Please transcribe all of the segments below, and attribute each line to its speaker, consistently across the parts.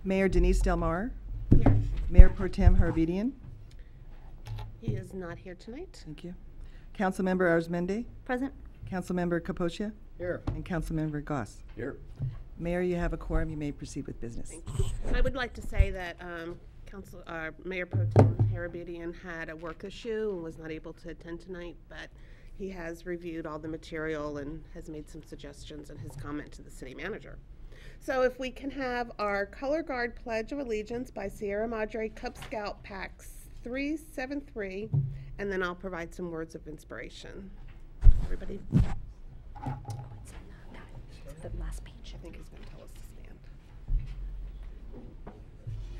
Speaker 1: Mayor Denise Delmar.
Speaker 2: Here.
Speaker 1: Mayor Pro Tem Herbedian.
Speaker 2: He is not here tonight.
Speaker 1: Thank you. Councilmember Arzmendi.
Speaker 3: Present.
Speaker 1: Councilmember Kaposia.
Speaker 4: Here.
Speaker 1: And Councilmember Goss.
Speaker 4: Here.
Speaker 1: Mayor, you have a quorum. You may proceed with business.
Speaker 2: Thank you. I would like to say that Mayor Pro Tem Herbedian had a work issue and was not able to attend tonight, but he has reviewed all the material and has made some suggestions in his comment to the city manager. So if we can have our Color Guard Pledge of Allegiance by Sierra Madre Cub Scout Packs 373, and then I'll provide some words of inspiration. Everybody?
Speaker 3: The last page.
Speaker 2: I think he's going to tell us to stand.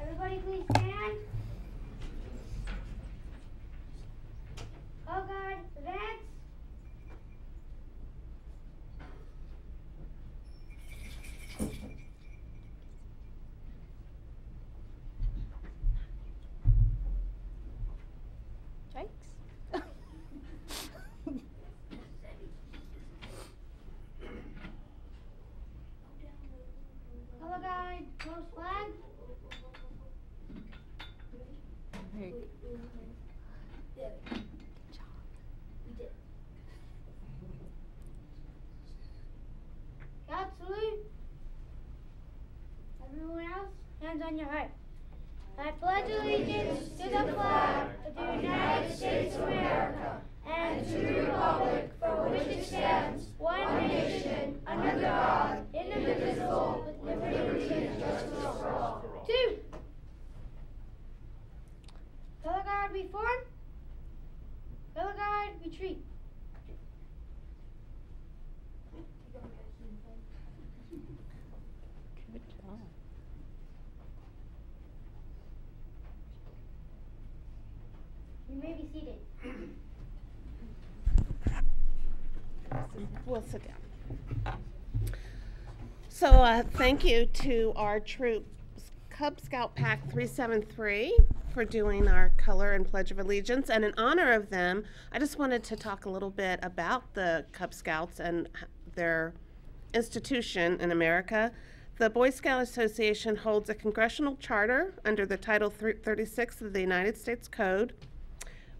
Speaker 5: Everybody please stand. Oh God, advance.
Speaker 3: Yikes.
Speaker 5: Color guide, close flag.
Speaker 3: Very good.
Speaker 5: Scout salute. Everyone else, hands on your heart. I pledge allegiance to the flag of the United States of America and to the republic for which it stands, one nation, under God, indivisible, with liberty and justice for all. 2. Color guard reform. Color guard retreat.
Speaker 3: Good job.
Speaker 5: You may be seated.
Speaker 2: We'll sit down. So thank you to our troops, Cub Scout Pack 373, for doing our color and Pledge of Allegiance. And in honor of them, I just wanted to talk a little bit about the Cub Scouts and their institution in America. The Boy Scout Association holds a congressional charter under the Title 36 of the United States Code,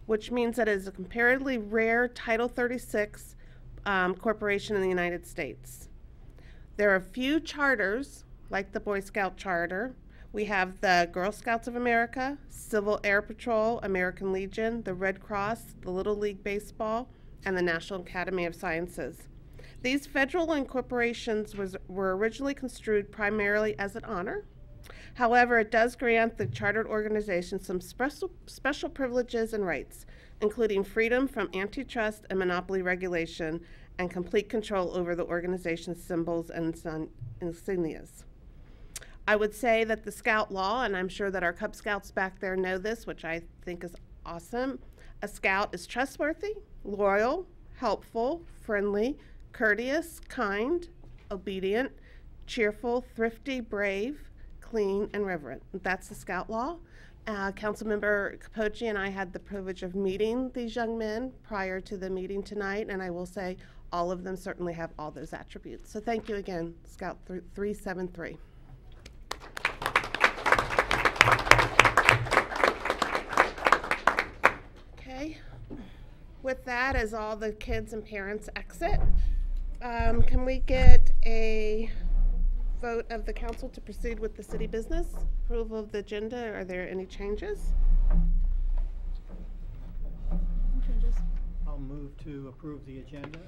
Speaker 2: which means that it is a comparatively rare Title 36 corporation in the United States. There are a few charters, like the Boy Scout Charter. We have the Girl Scouts of America, Civil Air Patrol, American Legion, the Red Cross, the Little League Baseball, and the National Academy of Sciences. These federal incorporations were originally construed primarily as an honor. However, it does grant the chartered organization some special privileges and rights, including freedom from antitrust and monopoly regulation and complete control over the organization's symbols and insignias. I would say that the Scout law, and I'm sure that our Cub Scouts back there know this, which I think is awesome, a Scout is trustworthy, loyal, helpful, friendly, courteous, kind, obedient, cheerful, thrifty, brave, clean, and reverent. That's the Scout law. Councilmember Capochi and I had the privilege of meeting these young men prior to the meeting tonight, and I will say all of them certainly have all those attributes. So thank you again, Scout 373. Okay, with that, as all the kids and parents exit, can we get a vote of the council to proceed with the city business? Approval of the agenda. Are there any changes?
Speaker 3: Changes.
Speaker 4: I'll move to approve the agenda.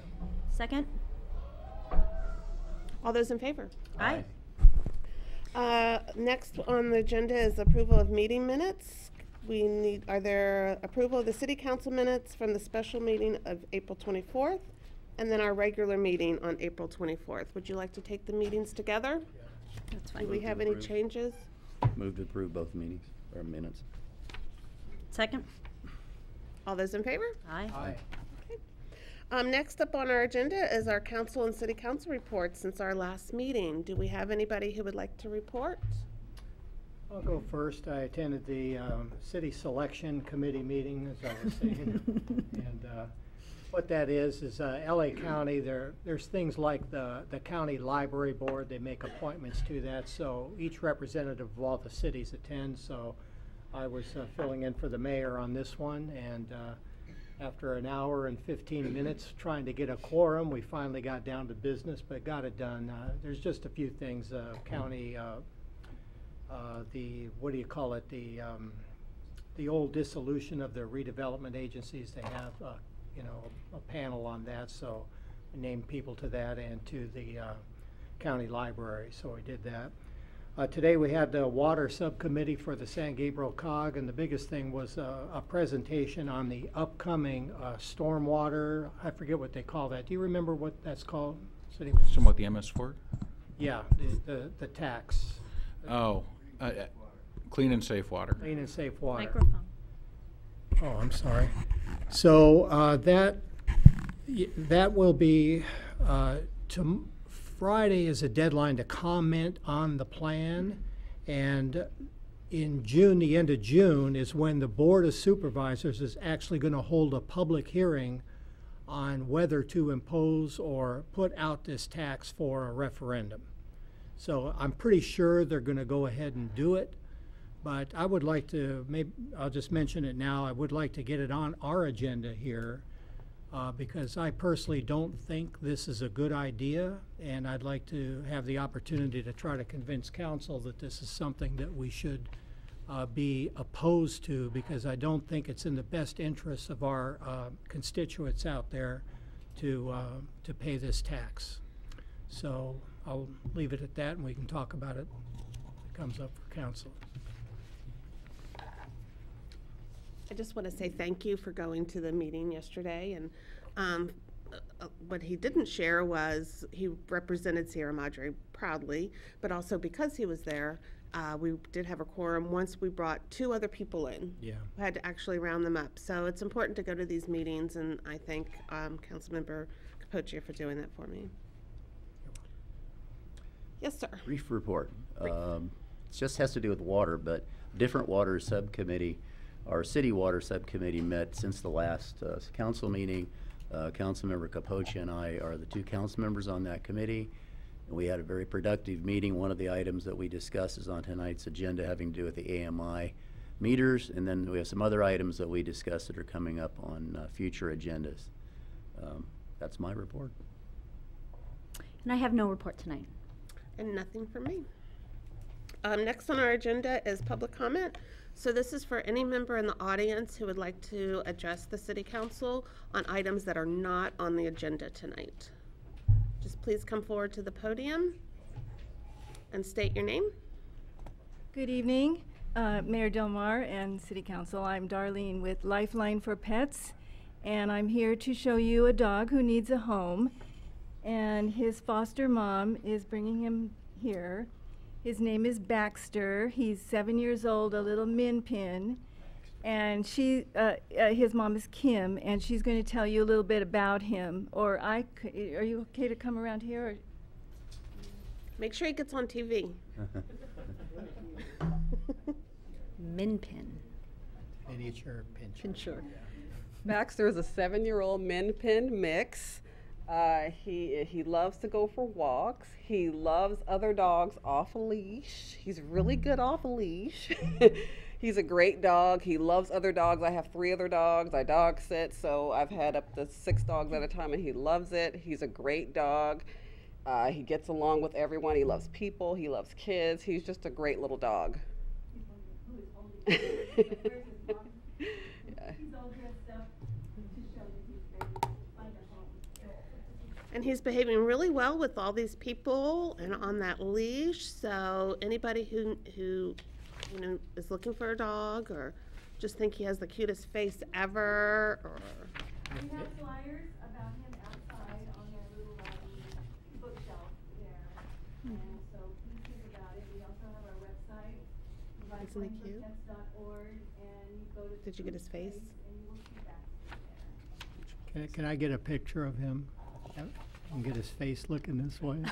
Speaker 3: Second.
Speaker 2: All those in favor?
Speaker 3: Aye.
Speaker 2: Next on the agenda is approval of meeting minutes. Are there approval of the city council minutes from the special meeting of April 24th and then our regular meeting on April 24th? Would you like to take the meetings together?
Speaker 3: That's
Speaker 2: Do
Speaker 3: fine.
Speaker 2: we have any changes?
Speaker 6: Move to approve both meetings, or minutes.
Speaker 3: Second.
Speaker 2: All those in favor?
Speaker 3: Aye.
Speaker 4: Aye.
Speaker 2: Next up on our agenda is our council and city council reports since our last meeting. Do we have anybody who would like to report?
Speaker 4: I'll go first. I attended the city selection committee meeting, as I was saying. And What that is LA County, there's things like the county library board, they make appointments to that, so each representative of all the cities attends, so I was filling in for the mayor on this one, and after an hour and 15 minutes trying to get a quorum, we finally got down to business, but got it done. There's just a few things, county, what do you call it, the old dissolution of the redevelopment agencies, they have you know, a panel on that, so we named people to that and to the county library, so we did that. Today we had the water subcommittee for the San Gabriel COG, and the biggest thing was a presentation on the upcoming stormwater, I forget what they call that. Do you remember what that's called, City?
Speaker 7: Somewhat the MS4?
Speaker 4: Yeah, the tax.
Speaker 7: Oh, clean and safe water.
Speaker 4: Clean and safe water.
Speaker 3: Microphone.
Speaker 4: Oh, I'm sorry. So that will be Friday is a deadline to comment on the plan, and in June, the end of June, is when the Board of Supervisors is actually going to hold a public hearing on whether to impose or put out this tax for a referendum. So I'm pretty sure they're going to go ahead and do it. But I would like to, maybe I'll just mention it now, I would like to get it on our agenda here because I personally don't think this is a good idea, and I'd like to have the opportunity to try to convince council that this is something that we should be opposed to, because I don't think it's in the best interests of our constituents out there to pay this tax. So I'll leave it at that, and we can talk about it if it comes up for council.
Speaker 2: I just want to say thank you for going to the meeting yesterday, and what he didn't share was he represented Sierra Madre proudly, but also because he was there, we did have a quorum once we brought 2 other people in.
Speaker 4: Yeah.
Speaker 2: We had to actually round them up. So it's important to go to these meetings, and I thank Councilmember Capocia for doing that for me. Yes, sir.
Speaker 6: Brief report. It just has to do with water, but different water subcommittee, our city water subcommittee met since the last council meeting. Councilmember Capocia and I are the 2 council members on that committee. And we had a very productive meeting. One of the items that we discussed is on tonight's agenda having to do with the AMI meters. And then we have some other items that we discussed that are coming up on future agendas. That's my report.
Speaker 3: And I have no report tonight.
Speaker 2: And nothing from me. Next on our agenda is public comment. So this is for any member in the audience who would like to address the City Council on items that are not on the agenda tonight. Just please come forward to the podium and state your name.
Speaker 8: Good evening, Mayor Del Mar and City Council. I'm Darlene with Lifeline for Pets, and I'm here to show you a dog who needs a home, and his foster mom is bringing him here. His name is Baxter. He's 7 years old, a little min pin, and his mom is Kim, and she's going to tell you a little bit about him. Or are you okay to come around here? Or?
Speaker 2: Make sure he gets on TV.
Speaker 3: Min pin.
Speaker 4: Miniature pincher.
Speaker 9: Baxter is a 7-year-old min pin mix. He loves to go for walks. He loves other dogs off a leash. He's really good off a leash. He's a great dog. He loves other dogs. I have 3 other dogs. I dog sit, so I've had up to 6 dogs at a time, and he loves it. He's a great dog. He gets along with everyone. He loves people. He loves kids. He's just a great little dog. Yeah.
Speaker 2: And he's behaving really well with all these people and on that leash. So anybody who you know is looking for a dog or just think he has the cutest face ever, or
Speaker 8: We have flyers about him outside on our little bookshelf there, and so please think about it. We also have our website,
Speaker 2: Isn't it cute?
Speaker 8: lifelineforpets.org, and you go to.
Speaker 2: Did you get his face?
Speaker 8: And you will see Baxter there.
Speaker 4: Can I get a picture of him and get his face looking this way?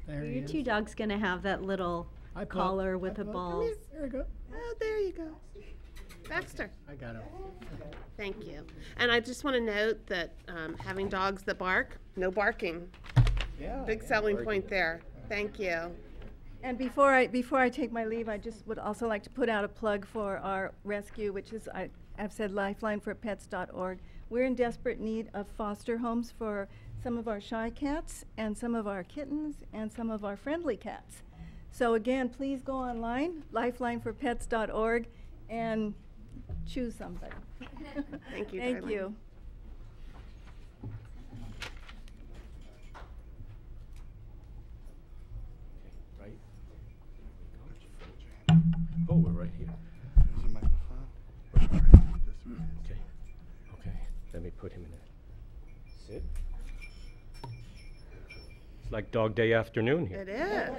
Speaker 4: There he
Speaker 3: Your
Speaker 4: is.
Speaker 3: 2 dogs gonna have that little
Speaker 4: Hi, Pup.
Speaker 3: collar with
Speaker 4: Hi,
Speaker 3: a
Speaker 4: Pup.
Speaker 3: ball.
Speaker 4: Come here. There you go.
Speaker 2: Oh, there you go. Baxter.
Speaker 4: I got it.
Speaker 2: Thank you. And I just want to note that having dogs that bark, no barking.
Speaker 6: Yeah.
Speaker 2: Big selling point there. Thank you.
Speaker 8: And before I take my leave, I just would also like to put out a plug for our rescue, which is, I've said lifelineforpets.org. We're in desperate need of foster homes for some of our shy cats and some of our kittens and some of our friendly cats. So again, please go online, lifelineforpets.org, and choose somebody.
Speaker 2: Thank you,
Speaker 8: Thank
Speaker 2: Darlene.
Speaker 8: you.
Speaker 10: Right? Oh, we're right here.
Speaker 11: There's a microphone.
Speaker 10: Okay. Okay. Let me put him in there. Sit. It's like dog day afternoon here.
Speaker 2: It is.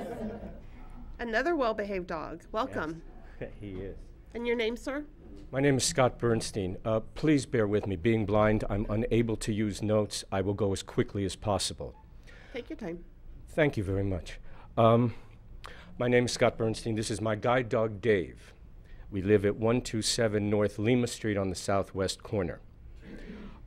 Speaker 2: Another well-behaved dog. Welcome.
Speaker 10: Yes. He is.
Speaker 2: And your name, sir?
Speaker 10: My name is Scott Bernstein. Please bear with me. Being blind, I'm unable to use notes. I will go as quickly as possible.
Speaker 2: Take your time.
Speaker 10: Thank you very much. My name is Scott Bernstein. This is my guide dog, Dave. We live at 127 North Lima Street on the southwest corner.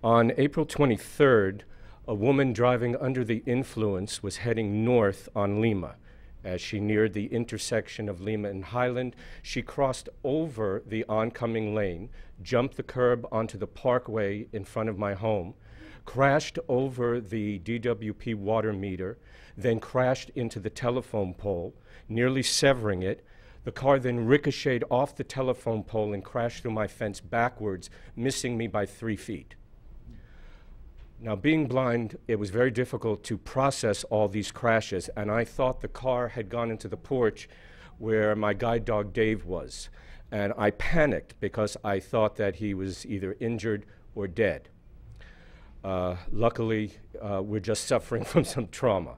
Speaker 10: On April 23rd, a woman driving under the influence was heading north on Lima. As she neared the intersection of Lima and Highland, she crossed over the oncoming lane, jumped the curb onto the parkway in front of my home, crashed over the DWP water meter, then crashed into the telephone pole, nearly severing it. The car then ricocheted off the telephone pole and crashed through my fence backwards, missing me by 3 feet. Now, being blind, it was very difficult to process all these crashes, and I thought the car had gone into the porch where my guide dog Dave was. And I panicked because I thought that he was either injured or dead. Luckily, we're just suffering from some trauma.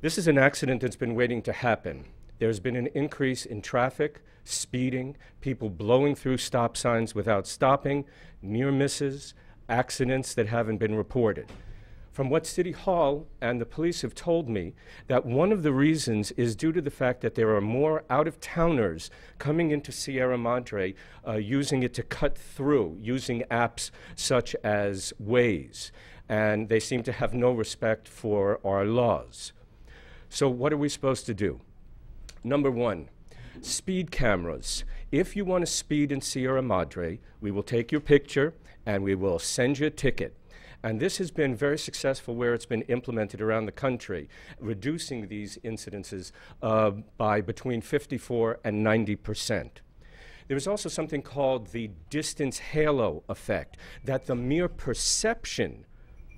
Speaker 10: This is an accident that's been waiting to happen. There's been an increase in traffic, speeding, people blowing through stop signs without stopping, near misses, accidents that haven't been reported. From what City Hall and the police have told me, that one of the reasons is due to the fact that there are more out-of-towners coming into Sierra Madre using it to cut through, using apps such as Waze, and they seem to have no respect for our laws. So what are we supposed to do? Number one, speed cameras. If you want to speed in Sierra Madre, we will take your picture and we will send you a ticket. And this has been very successful where it's been implemented around the country, reducing these incidences by between 54 and 90%. There's also something called the distance halo effect, that the mere perception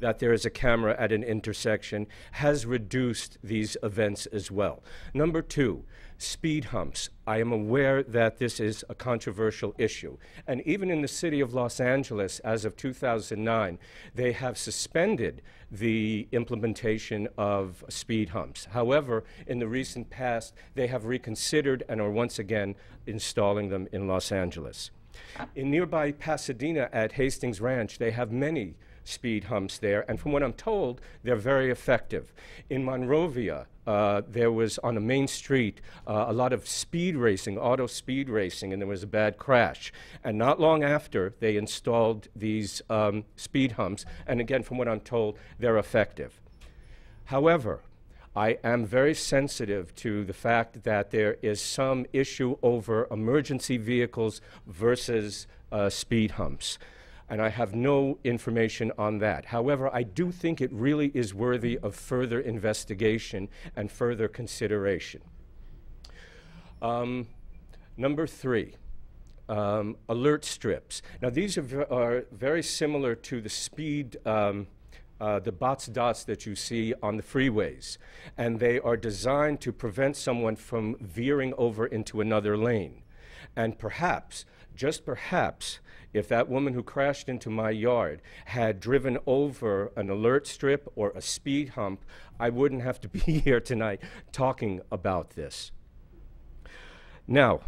Speaker 10: that there is a camera at an intersection has reduced these events as well. Number two, speed humps. I am aware that this is a controversial issue. And even in the city of Los Angeles, as of 2009, they have suspended the implementation of speed humps. However, in the recent past, they have reconsidered and are once again installing them in Los Angeles. In nearby Pasadena at Hastings Ranch, they have many speed humps there, and from what I'm told, they're very effective. In Monrovia, there was on a main street a lot of speed racing, auto speed racing, and there was a bad crash. And not long after, they installed these speed humps, and again, from what I'm told, they're effective. However, I am very sensitive to the fact that there is some issue over emergency vehicles versus speed humps. And I have no information on that. However, I do think it really is worthy of further investigation and further consideration. Number three, alert strips. Now, these are very similar to the speed, the dots that you see on the freeways. And they are designed to prevent someone from veering over into another lane. And perhaps, just perhaps, if that woman who crashed into my yard had driven over an alert strip or a speed hump, I wouldn't have to be here tonight talking about this. Now,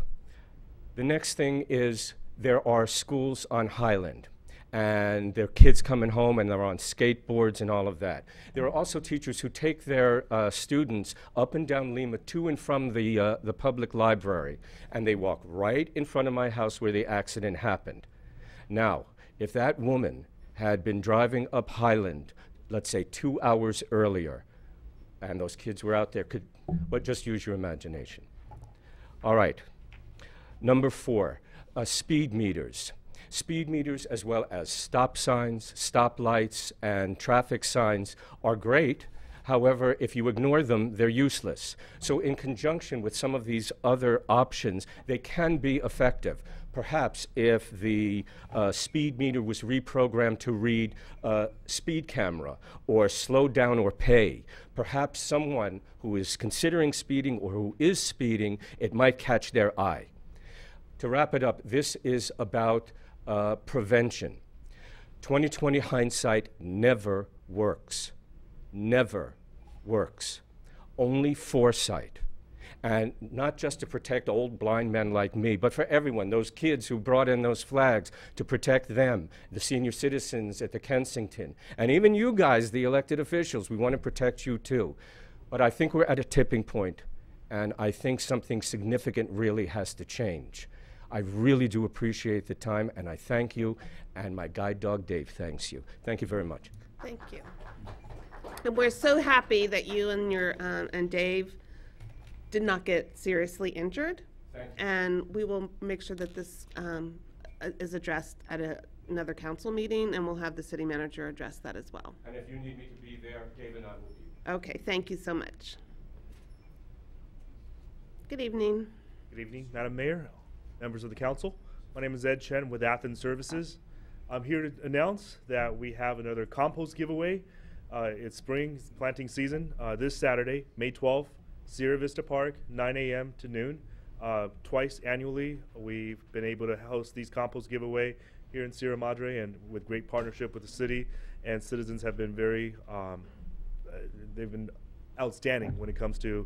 Speaker 10: the next thing is there are schools on Highland. and their kids coming home and they're on skateboards and all of that. There are also teachers who take their students up and down Lima to and from the public library, and they walk right in front of my house where the accident happened. Now, if that woman had been driving up Highland, let's say 2 hours earlier, and those kids were out there, but just use your imagination. All right. Number 4, speed meters. Speed meters, as well as stop signs, stoplights, and traffic signs are great. However, if you ignore them, they're useless. So in conjunction with some of these other options, they can be effective. Perhaps if the speed meter was reprogrammed to read speed camera or slow down or pay, perhaps someone who is considering speeding or who is speeding, it might catch their eye. To wrap it up, this is about prevention. 20/20 hindsight never works. Never works. Only foresight. And not just to protect old blind men like me, but for everyone, those kids who brought in those flags, to protect them, the senior citizens at the Kensington, and even you guys, the elected officials, we want to protect you too. But I think we're at a tipping point, and I think something significant really has to change. I really do appreciate the time, and I thank you, and my guide dog Dave thanks you. Thank you very much.
Speaker 2: Thank you. And we're so happy that you and your and Dave did not get seriously injured.
Speaker 10: Thank you.
Speaker 2: And we will make sure that this is addressed at another council meeting, and we'll have the city manager address that as well.
Speaker 10: And if you need me to be there, Dave and I will be there.
Speaker 2: Okay, thank you so much. Good evening.
Speaker 12: Good evening, Madam Mayor, members of the council. My name is Ed Chen with Athens Services. I'm here to announce that we have another compost giveaway. It's spring planting season this Saturday, May 12th, Sierra Vista Park, 9 a.m. to noon. Twice annually, we've been able to host these compost giveaway here in Sierra Madre, and with great partnership with the city, and citizens have been very, they've been outstanding when it comes to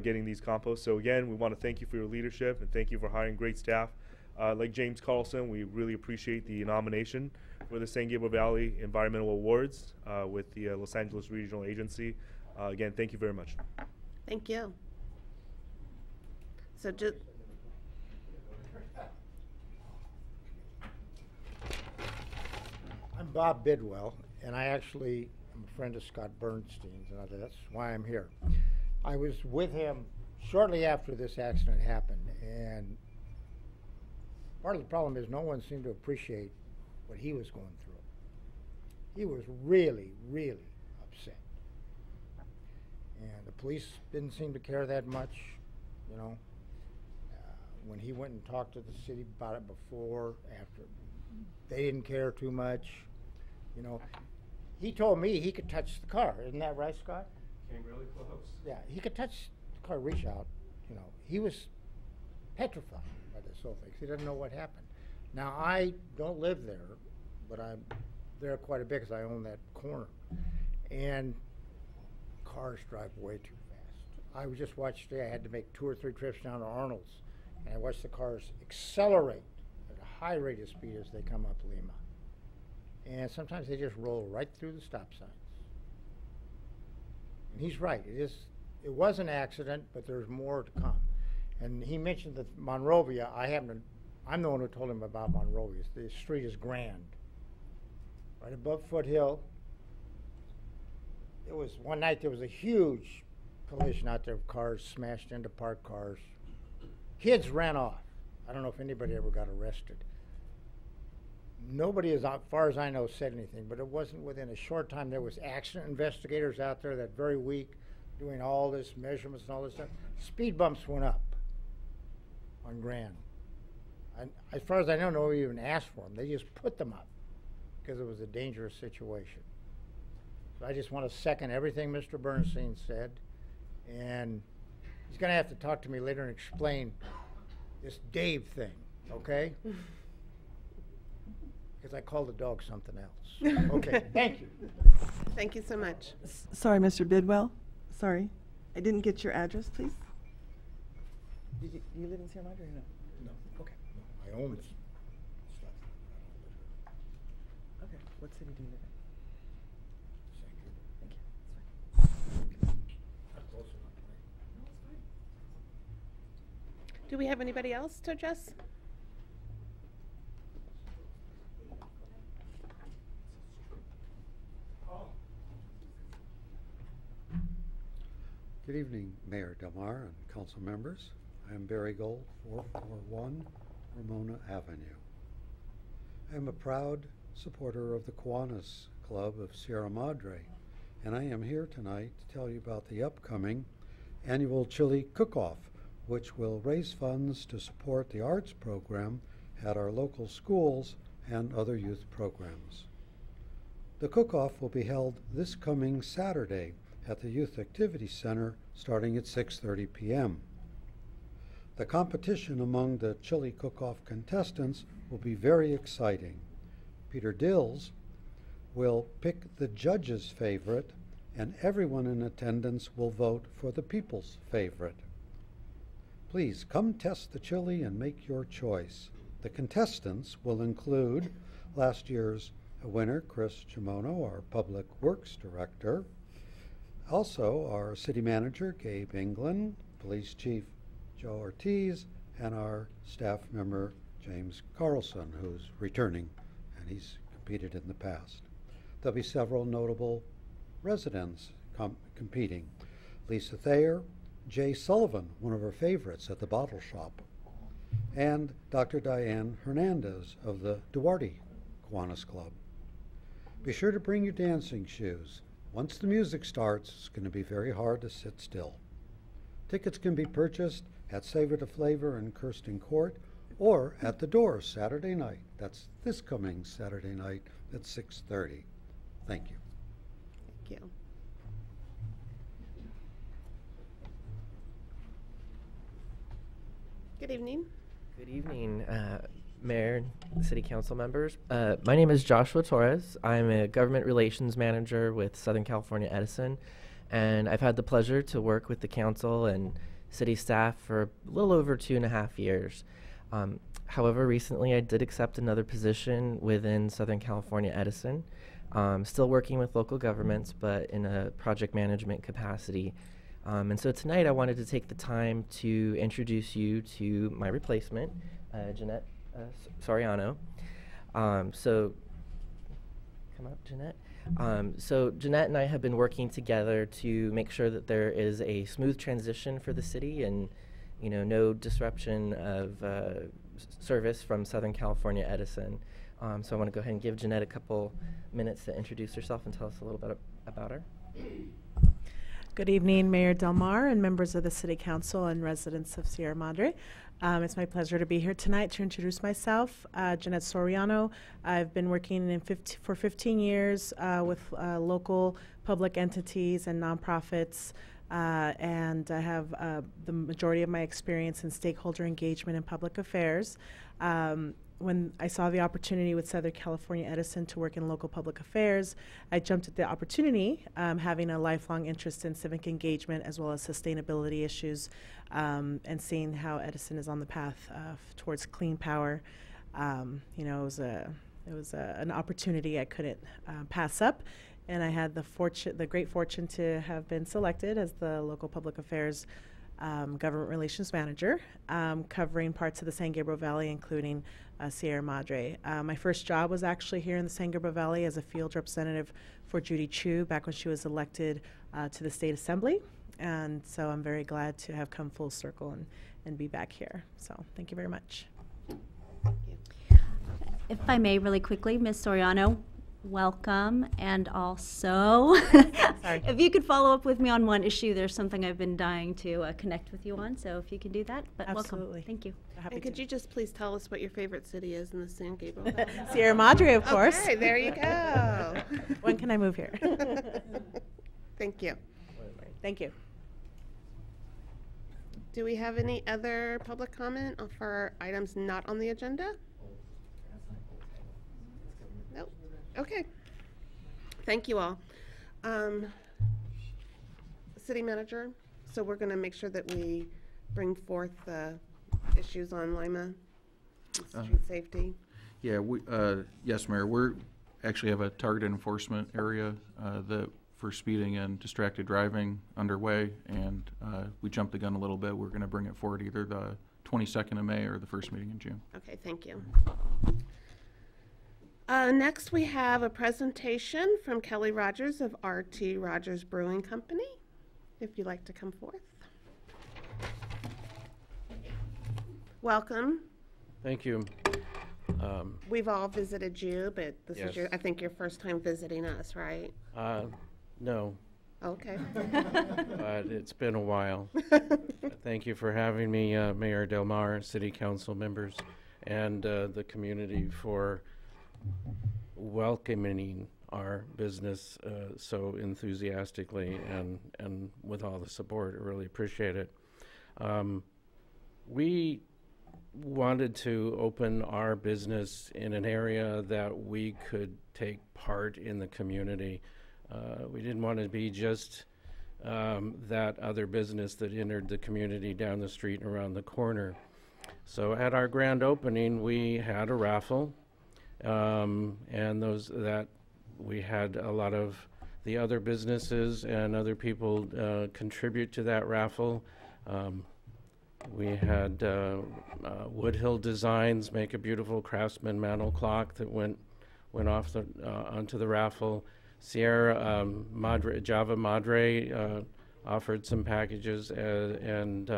Speaker 12: getting these composts. So again, we want to thank you for your leadership and thank you for hiring great staff. Like James Carlson, we really appreciate the nomination for the San Gabriel Valley Environmental Awards with the Los Angeles Regional Agency. Again, thank you very much.
Speaker 2: Thank you. So just
Speaker 13: I'm Bob Bidwell, and I actually am a friend of Scott Bernstein's, and that's why I'm here. I was with him shortly after this accident happened, and part of the problem is no one seemed to appreciate what he was going through. He was really, really upset. And the police didn't seem to care that much, you know. When he went and talked to the city about it before, after, they didn't care too much, you know. He told me he could touch the car. Isn't that right, Scott?
Speaker 10: Came really close.
Speaker 13: Yeah, he could touch the car, reach out, you know. He was petrified by this whole thing. He doesn't know what happened. Now, I don't live there, but I'm there quite a bit because I own that corner. And cars drive way too fast. I was just watched today, I had to make 2 or 3 trips down to Arnold's, and I watched the cars accelerate at a high rate of speed as they come up Lima. And sometimes they just roll right through the stop signs. And he's right, it was an accident, but there's more to come. And he mentioned that Monrovia, I'm the one who told him about Monrovia. The street is grand. Right above Foothill. It was, one night there was a huge collision out there of cars smashed into parked cars. Kids ran off. I don't know if anybody ever got arrested. Nobody, as far as I know, said anything, but it wasn't within a short time. There was accident investigators out there that very week doing all this measurements and all this stuff. Speed bumps went up on Grand. And as far as I know, nobody even asked for them. They just put them up because it was a dangerous situation. So I just want to second everything Mr. Bernstein said. And he's going to have to talk to me later and explain this Dave thing, okay? Because I called the dog something else. Okay, thank you.
Speaker 2: thank you so much.
Speaker 1: Sorry, Mr. Bidwell. Sorry. I didn't get your address, please. Do you live in Sierra Madre or no?
Speaker 13: No, okay. I own this stuff.
Speaker 1: What city do you live in? Thank you.
Speaker 13: Not close enough, right?
Speaker 2: Do we have anybody else to address?
Speaker 14: Good evening, Mayor Delmar and council members. I am Barry Gold, 441 Ramona Avenue. I am a proud supporter of the Kiwanis Club of Sierra Madre, and I am here tonight to tell you about the upcoming annual chili cook-off, which will raise funds to support the arts program at our local schools and other youth programs. The cook-off will be held this coming Saturday at the Youth Activity Center starting at 6:30 p.m. The competition among the chili cook-off contestants will be very exciting. Peter Dills will pick the judge's favorite, and everyone in attendance will vote for the people's favorite. Please come test the chili and make your choice. The contestants will include last year's winner, Chris Chimono, our Public Works Director, also our City Manager, Gabe England, Police Chief Joe Ortiz, and our staff member, James Carlson, who's returning, and he's competed in the past. There'll be several notable residents competing. Lisa Thayer, Jay Sullivan, one of our favorites at the Bottle Shop, and Dr. Diane Hernandez of the Duarte Kiwanis Club. Be sure to bring your dancing shoes. Once the music starts, it's going to be very hard to sit still. Tickets can be purchased at Savor the Flavor in Kirsten Court or at the Doors Saturday night. That's this coming Saturday night at 6:30. Thank you.
Speaker 2: Thank you. Good evening.
Speaker 15: Good evening, Mayor and City Council members. My name is Joshua Torres. I'm a Government Relations Manager with Southern California Edison, and I've had the pleasure to work with the Council and City staff for a little over 2.5 years. However, recently I did accept another position within Southern California Edison, still working with local governments, but in a project management capacity. And so tonight I wanted to take the time to introduce you to my replacement, Jeanette Soriano. So, come up, Jeanette. So Jeanette and I have been working together to make sure that there is a smooth transition for the city and, no disruption of service from Southern California Edison. So I want to go ahead and give Jeanette a couple minutes to introduce herself and tell us a little bit about her.
Speaker 16: Good evening, Mayor Delmar and members of the City Council and residents of Sierra Madre. It's my pleasure to be here tonight to introduce myself, Jeanette Soriano. I've been working for 15 years with local public entities and nonprofits, and I have the majority of my experience in stakeholder engagement and public affairs. When I saw the opportunity with Southern California Edison to work in local public affairs, I jumped at the opportunity, having a lifelong interest in civic engagement as well as sustainability issues, and seeing how Edison is on the path towards clean power. It was an opportunity I couldn't pass up, and I had the great fortune to have been selected as the local public affairs government relations manager, covering parts of the San Gabriel Valley, including Sierra Madre. My first job was actually here in the San Gabriel Valley as a field representative for Judy Chu back when she was elected to the State Assembly. And so I'm very glad to have come full circle and be back here. So thank you very much.
Speaker 2: Thank you.
Speaker 3: If I may, really quickly, Ms. Soriano, welcome. And also, if you could follow up with me on one issue, there's something I've been dying to connect with you on. So if you can do that, but
Speaker 16: Absolutely.
Speaker 3: Welcome. Thank you.
Speaker 2: And could you just please tell us what your favorite city is in the San Gabriel Valley?
Speaker 16: Sierra Madre, of course.
Speaker 2: Okay, there you go.
Speaker 16: When can I move here?
Speaker 2: Thank you.
Speaker 16: Thank you.
Speaker 2: Do we have any other public comment for items not on the agenda? Nope. Okay. Thank you all. City Manager, so we're going to make sure that we bring forth the issues on Lima, street safety.
Speaker 7: Yeah, yes, Mayor. actually have a targeted enforcement area for speeding and distracted driving underway, and we jumped the gun a little bit. We're going to bring it forward either the 22nd of May or the first meeting in June.
Speaker 2: Okay, thank you. Next, we have a presentation from Kelly Rogers of Artie Rogers Brewing Company. If you'd like to come forth. Welcome.
Speaker 17: Thank you.
Speaker 2: We've all visited you, but this
Speaker 17: Yes.
Speaker 2: is I think your first time visiting us, right?
Speaker 17: No.
Speaker 2: Okay.
Speaker 17: But it's been a while. Thank you for having me, Mayor Del Mar, City Council members, and the community for welcoming our business so enthusiastically and with all the support. I really appreciate it. We wanted to open our business in an area that we could take part in the community. We didn't want to be just that other business that entered the community down the street and around the corner. So at our grand opening, we had a raffle, and we had a lot of the other businesses and other people contribute to that raffle. We had Woodhill Designs make a beautiful Craftsman mantel clock that went off onto the raffle. Sierra Madre, Java Madre offered some packages, and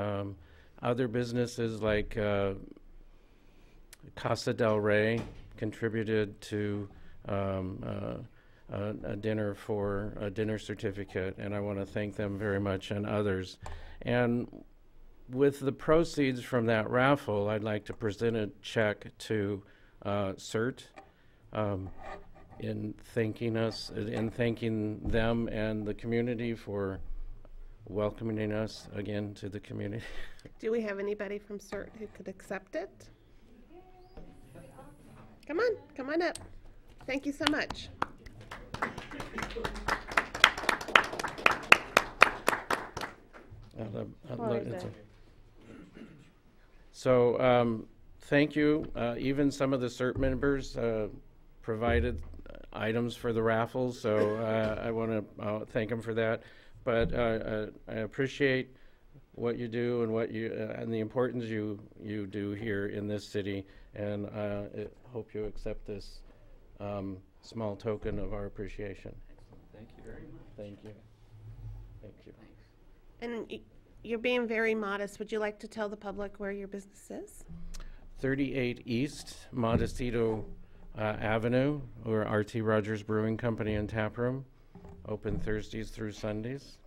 Speaker 17: other businesses like Casa del Rey contributed to a dinner certificate, and I want to thank them very much, and others. And with the proceeds from that raffle, I'd like to present a check to CERT in thanking them and the community for welcoming us again to the community.
Speaker 2: Do we have anybody from CERT who could accept it? Come on up. Thank you so much.
Speaker 17: So thank you. Even some of the CERT members provided items for the raffles, so I want to thank them for that. But I appreciate what you do and and the importance you do here in this city, and I hope you accept this small token of our appreciation.
Speaker 6: Excellent. Thank you very much.
Speaker 17: Thank you. Thank you.
Speaker 2: And you're being very modest. Would you like to tell the public where your business is?
Speaker 17: 38 East Montecito Avenue, or Artie Rogers Brewing Company and Tap Room, open Thursdays through Sundays.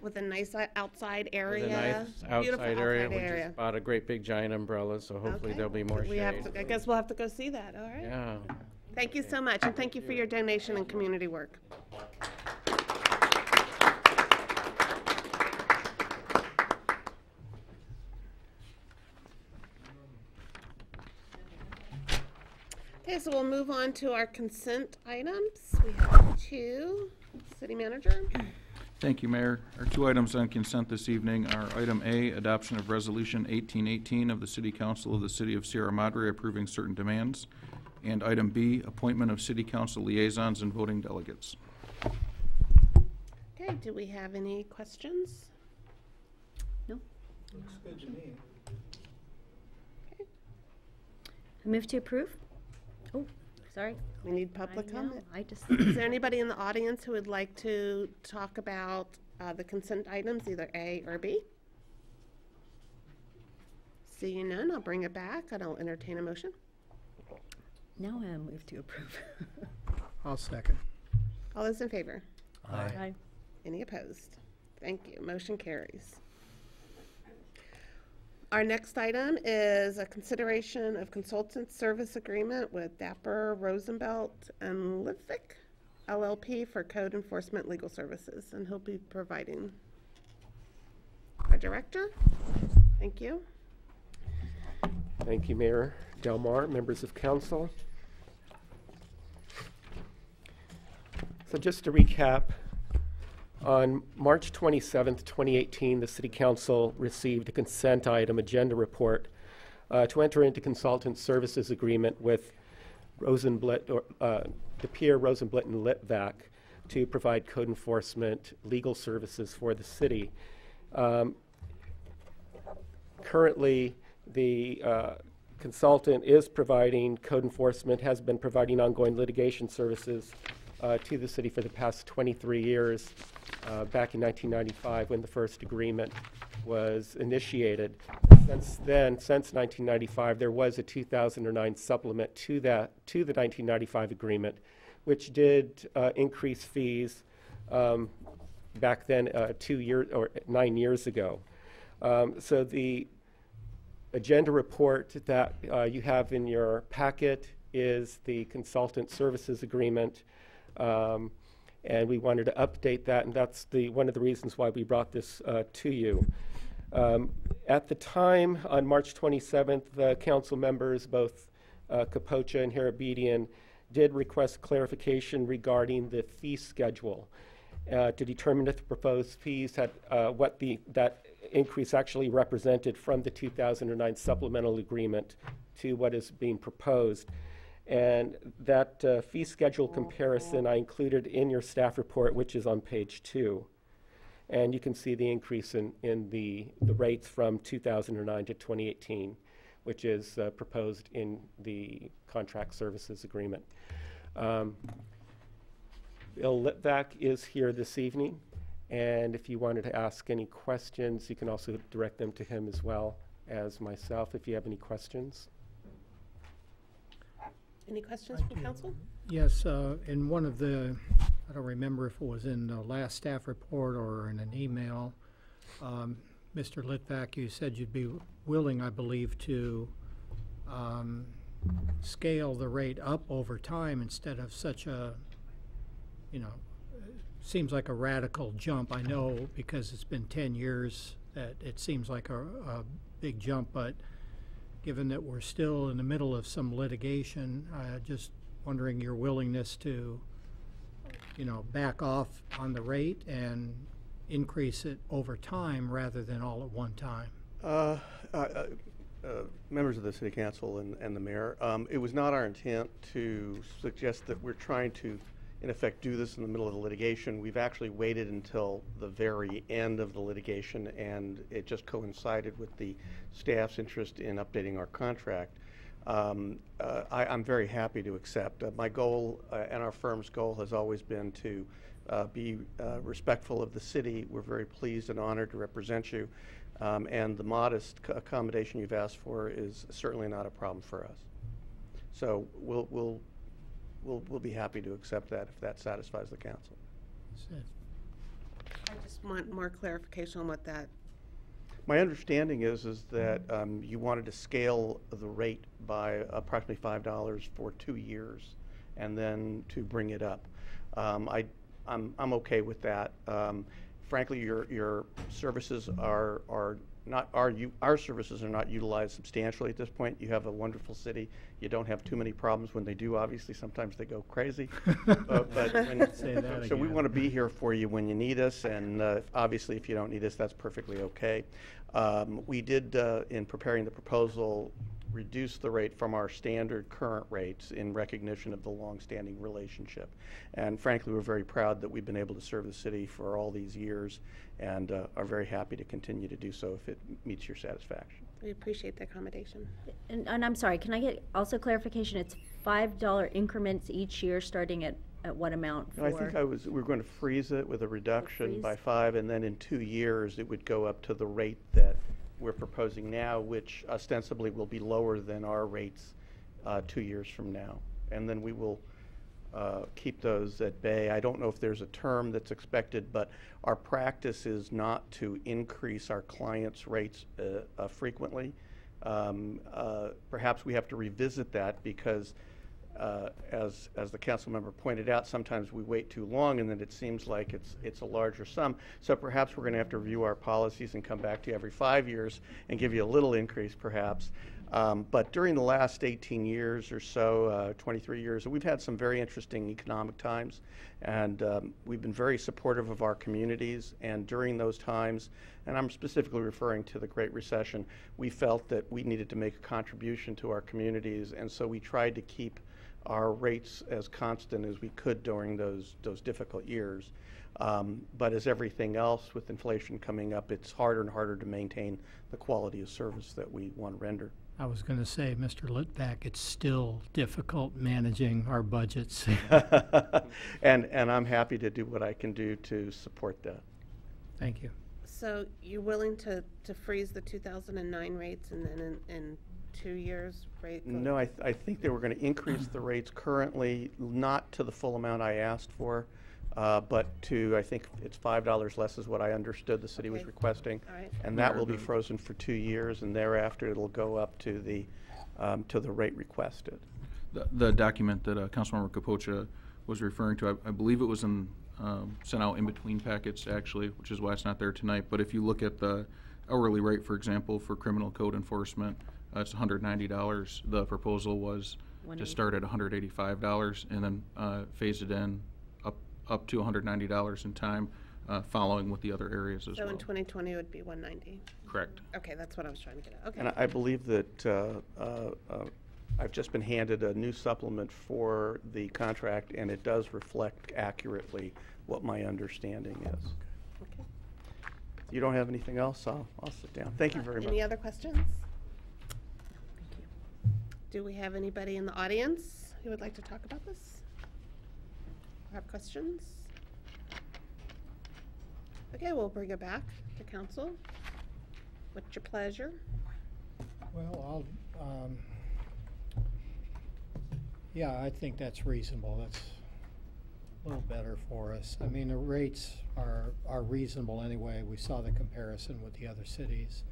Speaker 2: With a nice outside area.
Speaker 17: With a nice outside area. We just bought a great big giant umbrella, so hopefully there'll be more shade.
Speaker 2: I guess we'll have to go see that. All right.
Speaker 17: Yeah.
Speaker 2: Thank you so much, and thank you for your donation and community work. Okay, so we'll move on to our consent items. We have two. City Manager.
Speaker 7: Thank you, Mayor. Our two items on consent this evening are item A, adoption of Resolution 1818 of the City Council of the City of Sierra Madre approving certain demands, and item B, appointment of City Council liaisons and voting delegates.
Speaker 2: Okay, do we have any questions?
Speaker 3: No.
Speaker 4: Looks good to me.
Speaker 3: I move to approve. Oh, sorry.
Speaker 2: We need public comment.
Speaker 3: Is
Speaker 2: there anybody in the audience who would like to talk about the consent items, either A or B? Seeing none, I'll bring it back and I'll entertain a motion.
Speaker 3: Now I move to approve.
Speaker 4: I'll second.
Speaker 2: All those in favor?
Speaker 3: Aye.
Speaker 2: Any opposed? Thank you. Motion carries. Our next item is a consideration of consultant service agreement with Dapper, Rosenbelt, and Lithic, LLP for code enforcement legal services, and he'll be providing our director. Thank you.
Speaker 18: Thank you, Mayor Del Mar, members of council. So just to recap, on March 27th, 2018, the City Council received a consent item agenda report to enter into consultant services agreement with Rosenblit, DePere, Rosenblit, and Litvak to provide code enforcement legal services for the city. Currently, the consultant is providing code enforcement, has been providing ongoing litigation services to the city for the past 23 years, back in 1995 when the first agreement was initiated. Since then, since 1995, there was a 2009 supplement to the 1995 agreement, which did increase fees back then 9 years ago. So the agenda report that you have in your packet is the consultant services agreement, and we wanted to update that, and that's one of the reasons why we brought this to you. At the time, on March 27th, the council members, both Capocha and Harabedian, did request clarification regarding the fee schedule to determine if the proposed fees had what that increase actually represented from the 2009 supplemental agreement to what is being proposed. And that fee schedule comparison I included in your staff report, which is on page 2. And you can see the increase in the rates from 2009 to 2018, which is proposed in the contract services agreement. Bill Litvak is here this evening, and if you wanted to ask any questions, you can also direct them to him as well as myself if you have any questions.
Speaker 2: Any questions from council?
Speaker 4: Yes, in one of the, I don't remember if it was in the last staff report or in an email, Mr. Litvak, you said you'd be willing, I believe, to scale the rate up over time instead of such a, seems like a radical jump. I know because it's been 10 years that it seems like a big jump, but given that we're still in the middle of some litigation, just wondering your willingness to, back off on the rate and increase it over time rather than all at one time.
Speaker 11: Members of the City Council and the Mayor, it was not our intent to suggest that we're trying to, in effect, do this in the middle of the litigation. We've actually waited until the very end of the litigation, and it just coincided with the staff's interest in updating our contract. I'm very happy to accept. My goal and our firm's goal has always been to be respectful of the city. We're very pleased and honored to represent you, and the modest accommodation you've asked for is certainly not a problem for us. So we'll be happy to accept that if that satisfies the council.
Speaker 2: I just want more clarification on what that.
Speaker 11: My understanding is that you wanted to scale the rate by approximately $5 for 2 years, and then to bring it up. I'm okay with that. Frankly, your services are not our services are not utilized substantially at this point. You have a wonderful city. You don't have too many problems. When they do, obviously, sometimes they go crazy. So we want to be here for you when you need us, and obviously, if you don't need us, that's perfectly okay. We did, in preparing the proposal, reduce the rate from our standard current rates in recognition of the long-standing relationship. And frankly, we're very proud that we've been able to serve the city for all these years, and are very happy to continue to do so if it meets your satisfaction.
Speaker 2: We appreciate the accommodation.
Speaker 3: And I'm sorry, can I get also clarification? It's $5 increments each year, starting at what amount?
Speaker 11: No, I think we were going to freeze it with a reduction by 5, and then in 2 years it would go up to the rate that we're proposing now, which ostensibly will be lower than our rates 2 years from now. And then we will keep those at bay. I don't know if there's a term that's expected, but our practice is not to increase our clients' rates frequently. Perhaps we have to revisit that because as the council member pointed out, sometimes we wait too long and then it seems like it's a larger sum. So perhaps we're going to have to review our policies and come back to you every 5 years and give you a little increase perhaps. But during the last 18 years or so, 23 years, we've had some very interesting economic times, and we've been very supportive of our communities. And during those times, and I'm specifically referring to the Great Recession, we felt that we needed to make a contribution to our communities, and so we tried to keep our rates as constant as we could during those difficult years. But as everything else with inflation coming up, it's harder and harder to maintain the quality of service that we want to render.
Speaker 4: I was going to say, Mr. Litvak, it's still difficult managing our budgets.
Speaker 11: and I'm happy to do what I can do to support that.
Speaker 4: Thank you.
Speaker 2: So you're willing to freeze the 2009 rates and then in 2 years rate?
Speaker 11: No, I think they were going to increase the rates currently, not to the full amount I asked for, but to, I think it's $5 less is what I understood the city was requesting.
Speaker 2: All right.
Speaker 11: And that will be frozen for 2 years, and thereafter it'll go up to the rate requested.
Speaker 7: The document that Councilmember Capocha was referring to, I believe it was sent out in between packets actually, which is why it's not there tonight. But if you look at the hourly rate, for example, for criminal code enforcement, it's $190. The proposal was to start at $185 and then phase it in up to $190 in time, following with the other areas as well.
Speaker 2: So in 2020 it would be 190?
Speaker 7: Correct.
Speaker 2: Okay, that's what I was trying to get at. Okay.
Speaker 11: And I believe that I've just been handed a new supplement for the contract, and it does reflect accurately what my understanding is.
Speaker 2: Okay.
Speaker 11: If you don't have anything else, I'll sit down. Thank you very much.
Speaker 2: Any other questions? Thank you. Do we have anybody in the audience who would like to talk about this? Or have questions? Okay, we'll bring it back to council. What's your pleasure?
Speaker 4: Well, yeah, I think that's reasonable. That's a little better for us. I mean, the rates are reasonable anyway. We saw the comparison with the other cities.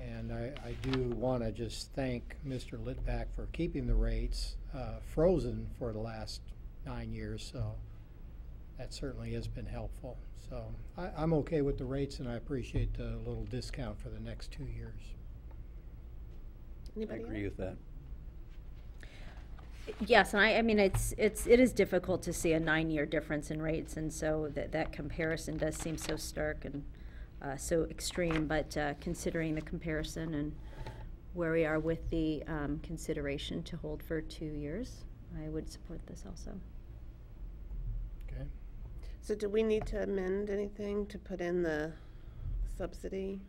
Speaker 4: And I do want to just thank Mr. Litvak for keeping the rates frozen for the last 9 years, so that certainly has been helpful. So I'm okay with the rates, and I appreciate the little discount for the next 2 years.
Speaker 2: Anybody
Speaker 6: I agree
Speaker 2: else?
Speaker 6: with that.
Speaker 3: Yes, and I mean it is difficult to see a 9-year difference in rates, and so that comparison does seem so stark and so extreme. But considering the comparison and where we are with the consideration to hold for 2 years, I would support this also.
Speaker 4: Okay.
Speaker 2: So do we need to amend anything to put in the subsidy?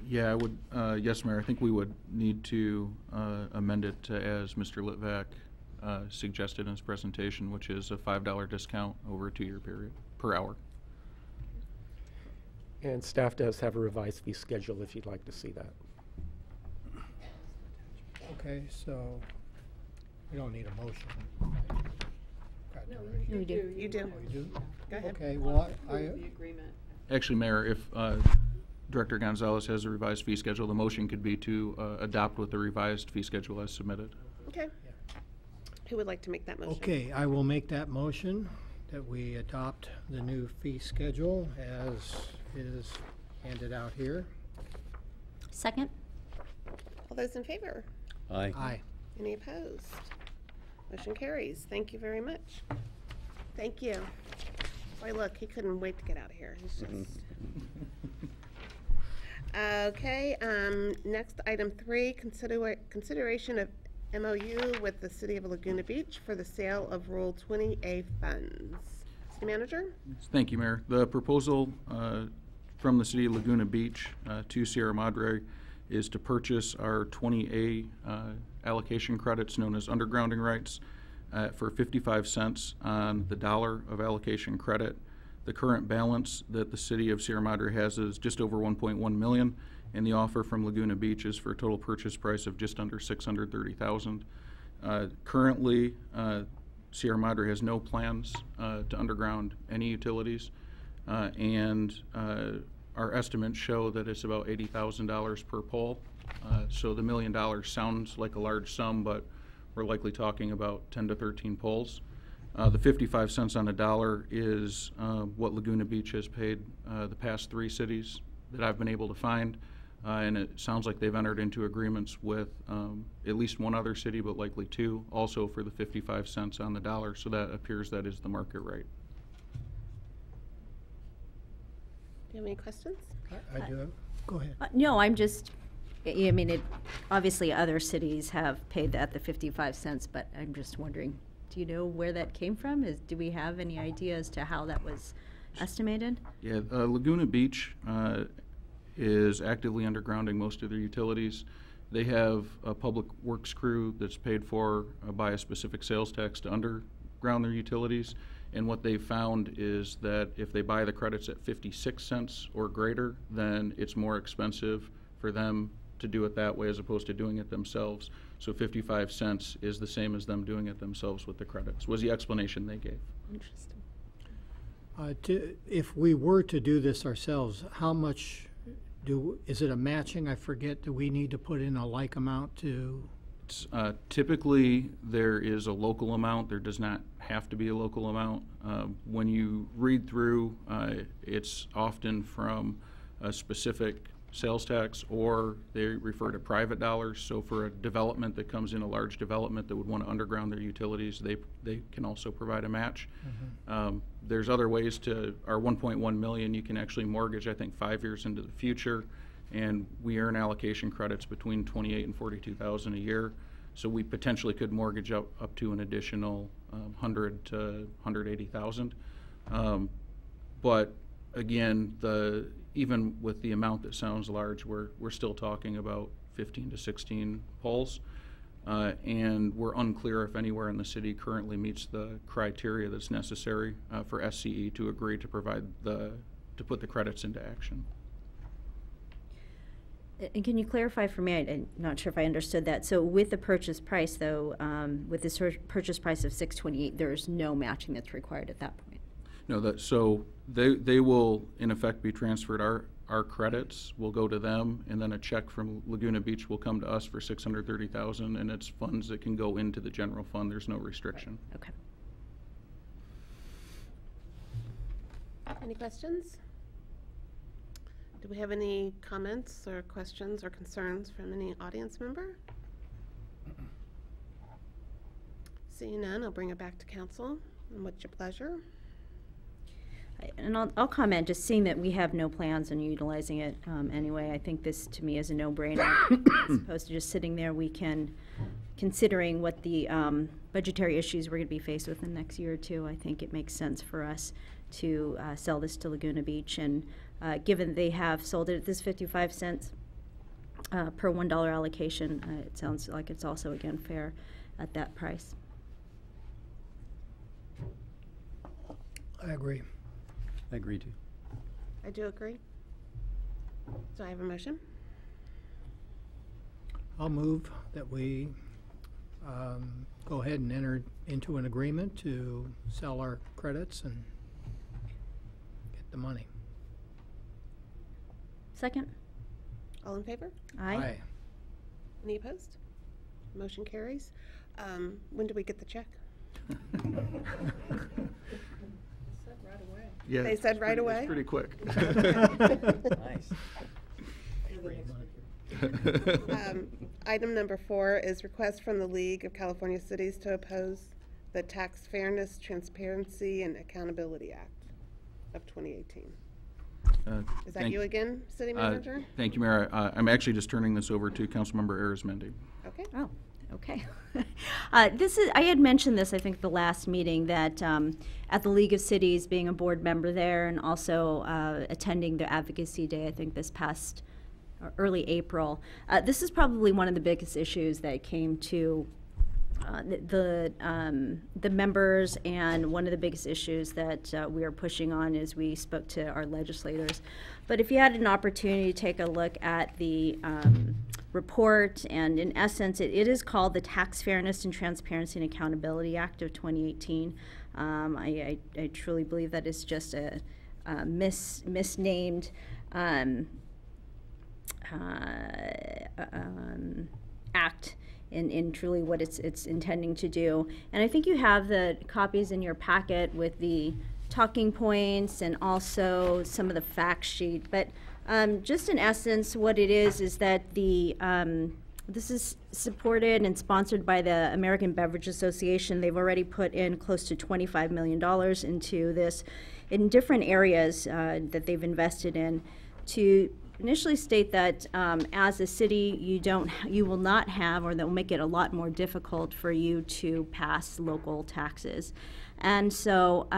Speaker 7: Yeah, I would. Yes, Mayor. I think we would need to amend it to, as Mr. Litvak suggested in his presentation, which is a $5 discount over a 2-year period per hour.
Speaker 18: And staff does have a revised fee schedule if you'd like to see that.
Speaker 4: Okay, so we don't need a motion.
Speaker 2: No, you do. You do.
Speaker 4: We do?
Speaker 2: Go ahead.
Speaker 4: Okay, well,
Speaker 7: Actually, Mayor, if Director Gonzalez has a revised fee schedule, the motion could be to adopt with the revised fee schedule as submitted.
Speaker 2: Okay. Who would like to make that motion?
Speaker 4: Okay, I will make that motion that we adopt the new fee schedule as is handed out here.
Speaker 3: Second?
Speaker 2: All those in favor?
Speaker 6: Aye.
Speaker 4: Aye.
Speaker 2: Any opposed? Motion carries. Thank you very much. Thank you. Boy, look, he couldn't wait to get out of here. He's just... Okay, next, item 3, consideration of MOU with the City of Laguna Beach for the sale of Rule 20A funds. City Manager?
Speaker 7: Thank you, Mayor. The proposal from the City of Laguna Beach to Sierra Madre is to purchase our 20A allocation credits known as undergrounding rights for 55 cents on the dollar of allocation credit. The current balance that the City of Sierra Madre has is just over 1.1 million, and the offer from Laguna Beach is for a total purchase price of just under $630,000. Currently, Sierra Madre has no plans to underground any utilities, and our estimates show that it's about $80,000 per pole. So the $1 million sounds like a large sum, but we're likely talking about 10 to 13 poles. The 55 cents on the dollar is what Laguna Beach has paid the past 3 cities that I've been able to find, and it sounds like they've entered into agreements with at least one other city, but likely 2, also for the 55 cents on the dollar, so that appears that is the market rate.
Speaker 2: Do you have any questions?
Speaker 4: I do. Go ahead.
Speaker 3: No, I'm just I mean, obviously other cities have paid that, the 55 cents, but I'm just wondering, do you know where that came from? Do we have any idea as to how that was estimated?
Speaker 7: Yeah, Laguna Beach is actively undergrounding most of their utilities. They have a public works crew that's paid for by a specific sales tax to underground their utilities. And what they've found is that if they buy the credits at 56 cents or greater, then it's more expensive for them to do it that way as opposed to doing it themselves. So 55 cents is the same as them doing it themselves with the credits, was the explanation they gave.
Speaker 3: Interesting.
Speaker 4: If we were to do this ourselves, how much is it a matching? I forget, do we need to put in a like amount to?
Speaker 7: Typically, there is a local amount. There does not have to be a local amount. When you read through, it's often from a specific sales tax, or they refer to private dollars. So for a development that comes in, a large development that would want to underground their utilities, they can also provide a match. Mm-hmm. There's other ways to, our 1.1 million, you can actually mortgage, I think, 5 years into the future, and we earn allocation credits between 28 and 42,000 a year. So we potentially could mortgage up to an additional 100 to 180,000. But again, even with the amount that sounds large, we're still talking about 15 to 16 poles. And we're unclear if anywhere in the city currently meets the criteria that's necessary for SCE to agree to provide to put the credits into action.
Speaker 3: And can you clarify for me, I'm not sure if I understood that. So with the purchase price, though, with this purchase price of $628, there's no matching that's required at that point?
Speaker 7: No, so they will, in effect, be transferred. Our credits will go to them, and then a check from Laguna Beach will come to us for $630,000, and it's funds that can go into the general fund. There's no restriction.
Speaker 3: Right. Okay.
Speaker 2: Any questions? Do we have any comments or questions or concerns from any audience member? Seeing none, I'll bring it back to council. And what's your pleasure?
Speaker 3: And I'll comment, just seeing that we have no plans on utilizing it anyway. I think this, to me, is a no-brainer. As opposed to just sitting there, we can, considering what the budgetary issues we're going to be faced with in the next year or two, I think it makes sense for us to sell this to Laguna Beach. And given they have sold it at this 55 cents per $1 allocation, it sounds like it's also, again, fair at that price.
Speaker 4: I agree.
Speaker 6: I agree too.
Speaker 2: I do agree. So I have a motion.
Speaker 4: I'll move that we go ahead and enter into an agreement to sell our credits and get the money.
Speaker 2: Second. All in favor?
Speaker 3: Aye.
Speaker 4: Aye.
Speaker 2: Any opposed? Motion carries. When do we get the check?
Speaker 7: Yeah,
Speaker 2: they said right away?
Speaker 7: It's pretty quick.
Speaker 2: Nice. Item number 4 is request from the League of California Cities to oppose the Tax Fairness, Transparency, and Accountability Act of 2018. Is that you again, City Manager?
Speaker 7: Thank you, Mayor. I'm actually just turning this over to Councilmember Arizmendi.
Speaker 2: Okay.
Speaker 3: Oh, okay. I had mentioned this, I think, at the last meeting, that at the League of Cities, being a board member there and also attending the Advocacy Day, I think this past early April, this is probably one of the biggest issues that came to the members, and one of the biggest issues that we are pushing on as we spoke to our legislators. But if you had an opportunity to take a look at the report, and in essence it is called the Tax Fairness and Transparency and Accountability Act of 2018. I truly believe that it's just a misnamed act in truly what it's intending to do. And I think you have the copies in your packet with the talking points and also some of the fact sheet. But just in essence, what it is that this is supported and sponsored by the American Beverage Association. They've already put in close to $25 million into this in different areas that they've invested in to initially state that as a city, you will not have, or that will make it a lot more difficult for you to pass local taxes. And so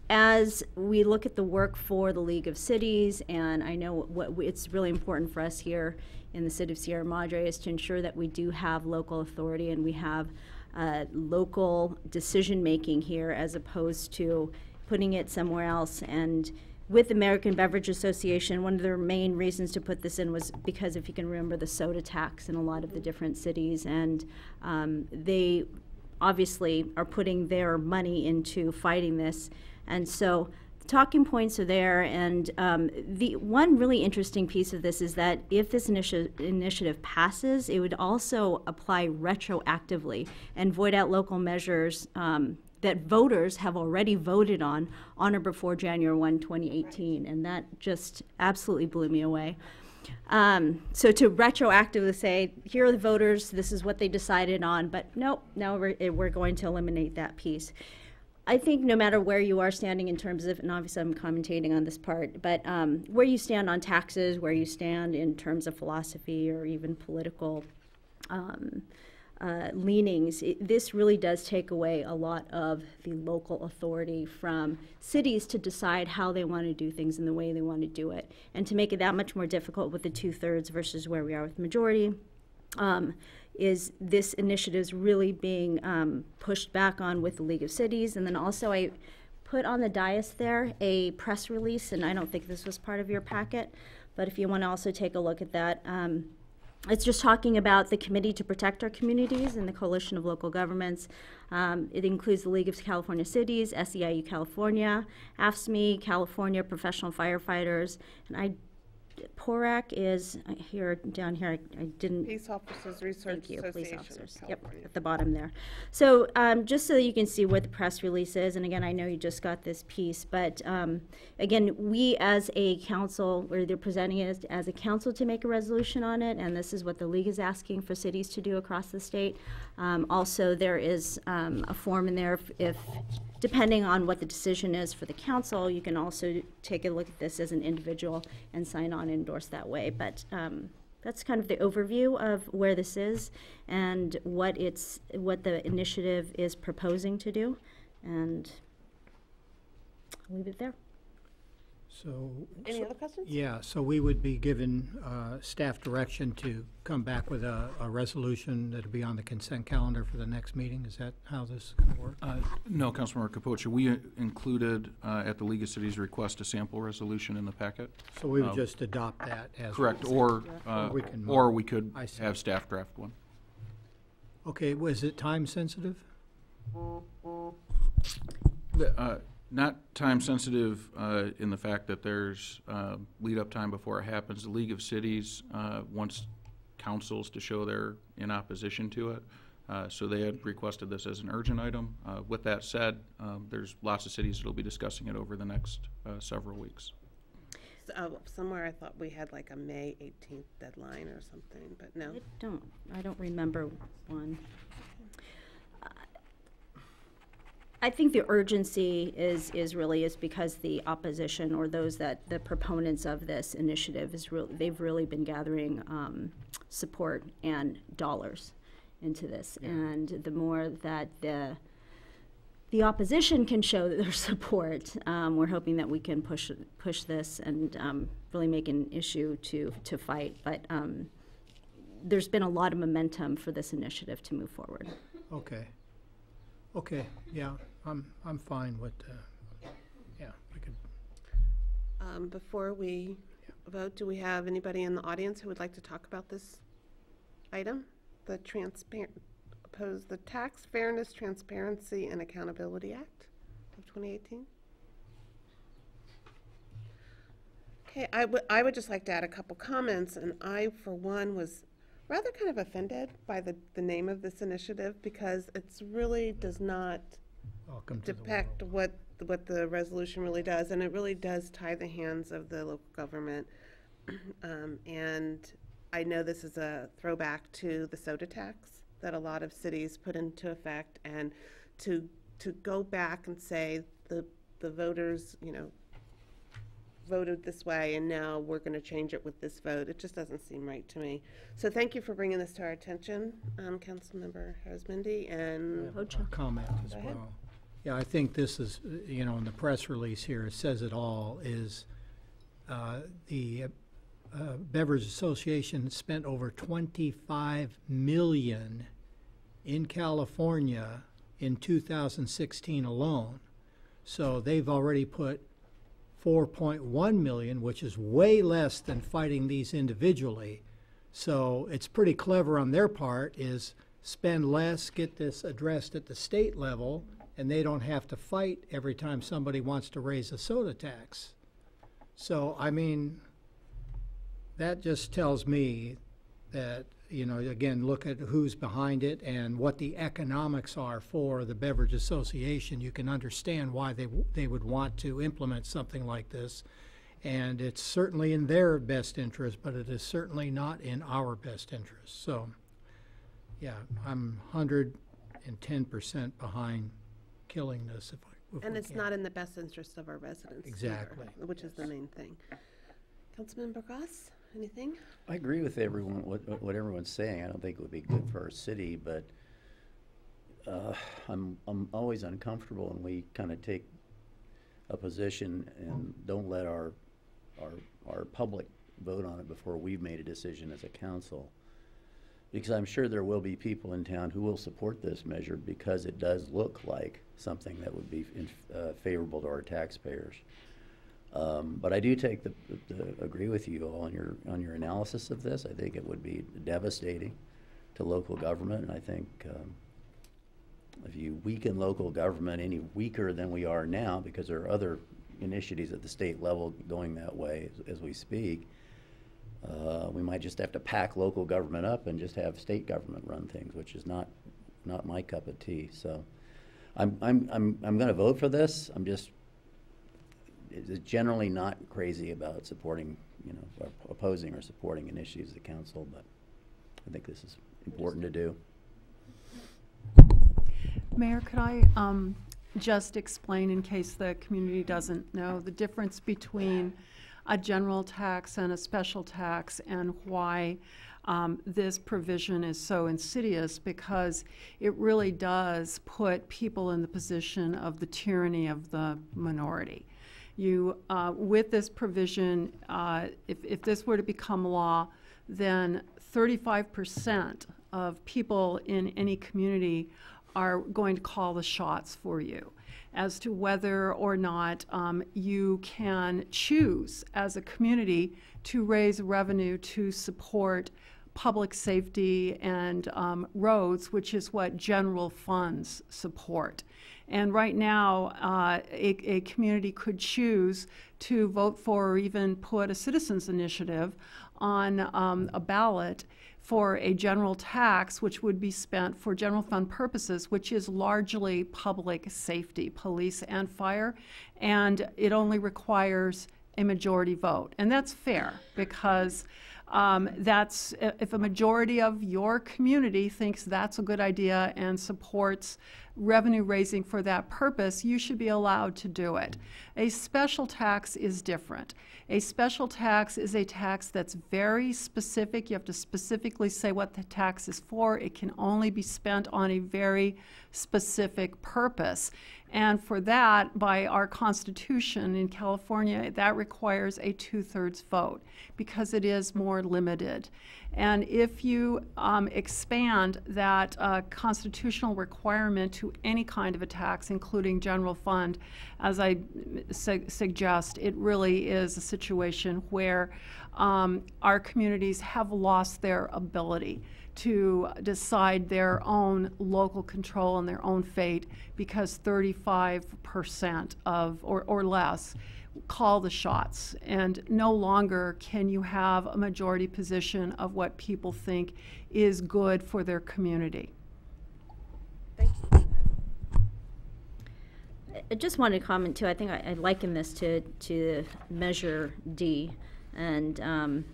Speaker 3: as we look at the work for the League of Cities, and I know it's really important for us here in the city of Sierra Madre is to ensure that we do have local authority and we have local decision-making here as opposed to putting it somewhere else. And with American Beverage Association, one of their main reasons to put this in was because, if you can remember, the soda tax in a lot of the different cities, and they obviously are putting their money into fighting this. And so the talking points are there, and the one really interesting piece of this is that if this initiative passes, it would also apply retroactively and void out local measures that voters have already voted on or before January 1, 2018, and that just absolutely blew me away. So to retroactively say, here are the voters, this is what they decided on, but nope, now we're going to eliminate that piece. I think no matter where you are standing in terms of, and obviously I'm commentating on this part, but where you stand on taxes, where you stand in terms of philosophy or even political leanings, this really does take away a lot of the local authority from cities to decide how they want to do things and the way they want to do it. And to make it that much more difficult with the 2/3 versus where we are with majority, is this initiative is really being pushed back on with the League of Cities. And then also I put on the dais there a press release, and I don't think this was part of your packet, but if you want to also take a look at that, it's just talking about the Committee to Protect Our Communities and the Coalition of Local Governments. It includes the League of California Cities, SEIU California, AFSCME, California Professional Firefighters, and PORAC is here, down here, I didn't.
Speaker 2: Peace Officers Research
Speaker 3: Thank you, police
Speaker 2: Association.
Speaker 3: officers. Yep, at the bottom there. So just so you can see what the press release is, and again, I know you just got this piece, but again, we as a council, or they're presenting it as a council to make a resolution on it, and this is what the league is asking for cities to do across the state. Also, there is a form in there if depending on what the decision is for the council, you can also take a look at this as an individual and sign on and endorse that way. But that's kind of the overview of where this is and what the initiative is proposing to do, and I'll leave it there.
Speaker 2: So, any other questions?
Speaker 4: Yeah, so we would be given staff direction to come back with a resolution that'll be on the consent calendar for the next meeting. Is that how this is going to work?
Speaker 7: No, Councilmember Capocia, we included at the League of Cities request a sample resolution in the packet.
Speaker 4: So we would just adopt that as
Speaker 7: correct, or we could have staff draft one.
Speaker 4: Okay, was it time sensitive?
Speaker 7: Not time sensitive in the fact that there's lead up time before it happens. The League of Cities wants councils to show they're in opposition to it. So they had requested this as an urgent item. With that said, there's lots of cities that will be discussing it over the next several weeks.
Speaker 2: Somewhere I thought we had like a May 18th deadline or something, but no.
Speaker 3: I don't remember one. I think the urgency is because the opposition, or those that the proponents of this initiative they've really been gathering support and dollars into this, and the more that the opposition can show their support, we're hoping that we can push this and really make an issue to fight. But there's been a lot of momentum for this initiative to move forward.
Speaker 4: Okay. Okay. Yeah, I'm fine with. Yeah, we could.
Speaker 2: Before we vote, do we have anybody in the audience who would like to talk about this item? The Tax Fairness, Transparency, and Accountability Act of 2018. Okay, I would just like to add a couple comments, and I, for one, was rather kind of offended by the name of this initiative, because it really does not depict what the resolution really does, and it really does tie the hands of the local government. And I know this is a throwback to the soda tax that a lot of cities put into effect, and to go back and say the voters, voted this way and now we're going to change it with this vote. It just doesn't seem right to me. So thank you for bringing this to our attention, Councilmember Hasmindi. And
Speaker 4: comment as
Speaker 2: Go ahead.
Speaker 4: well. Yeah, I think this is, you know, in the press release here, it says it all, is the Beverage Association spent over $25 million in California in 2016 alone. So they've already put $4.1 million, which is way less than fighting these individually. So it's pretty clever on their part, is spend less, get this addressed at the state level, and they don't have to fight every time somebody wants to raise a soda tax. So, I mean, that just tells me that, you know, again, look at who's behind it and what the economics are for the Beverage Association. You can understand why they would want to implement something like this. And it's certainly in their best interest, but it is certainly not in our best interest. So, yeah, I'm 110% behind killing this if
Speaker 2: and
Speaker 4: we
Speaker 2: it's
Speaker 4: can.
Speaker 2: not in the best interest of our residents.
Speaker 4: Exactly.
Speaker 2: Either, which is the main thing. Councilmember Goss, anything?
Speaker 6: I agree with everyone, what everyone's saying. I don't think it would be good for our city, but I'm always uncomfortable when we kind of take a position and don't let our public vote on it before we've made a decision as a council. Because I'm sure there will be people in town who will support this measure because it does look like something that would be favorable to our taxpayers. But I do take agree with you all on your analysis of this. I think it would be devastating to local government, and I think if you weaken local government any weaker than we are now, because there are other initiatives at the state level going that way as we speak, we might just have to pack local government up and just have state government run things, which is not my cup of tea. So I'm going to vote for this. I'm just generally not crazy about supporting, you know, or opposing or supporting initiatives of the council, but I think this is important to do.
Speaker 19: Mayor, could I just explain, in case the community doesn't know, the difference between a general tax and a special tax, and why this provision is so insidious? Because it really does put people in the position of the tyranny of the minority. You, with this provision, if this were to become law, then 35% of people in any community are going to call the shots for you as to whether or not you can choose as a community to raise revenue to support public safety and roads, which is what general funds support. And right now, a community could choose to vote for or even put a citizens initiative on a ballot for a general tax, which would be spent for general fund purposes, which is largely public safety, police and fire, and it only requires a majority vote. And that's fair, because that's, if a majority of your community thinks that's a good idea and supports revenue raising for that purpose, you should be allowed to do it. A special tax is different. A special tax is a tax that's very specific. You have to specifically say what the tax is for. It can only be spent on a very specific purpose. And for that, by our Constitution in California, that requires a 2/3 vote because it is more limited. And if you expand that constitutional requirement to any kind of a tax, including general fund, as I suggest, it really is a situation where our communities have lost their ability to decide their own local control and their own fate, because 35% of, or less, call the shots. And no longer can you have a majority position of what people think is good for their community.
Speaker 2: Thank you.
Speaker 3: I just wanted to comment too. I think I liken this to Measure D, and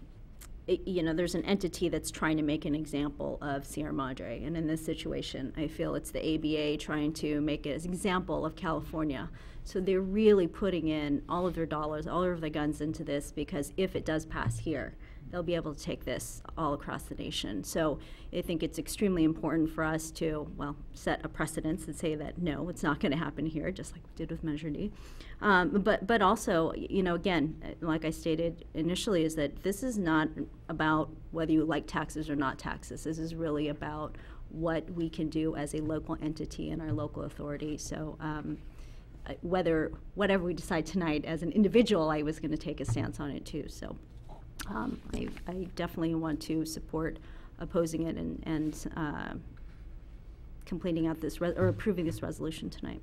Speaker 3: there's an entity that's trying to make an example of Sierra Madre, and in this situation, I feel it's the ABA trying to make it as an example of California. So they're really putting in all of their dollars, all of their guns into this, because if it does pass here, they'll be able to take this all across the nation. So I think it's extremely important for us to, well, set a precedence and say that, no, it's not going to happen here, just like we did with Measure D. But also, again, like I stated initially, is that this is not about whether you like taxes or not taxes. This is really about what we can do as a local entity and our local authority. So whatever we decide tonight, as an individual, I was going to take a stance on it too. So I definitely want to support opposing it and completing out this or approving this resolution tonight.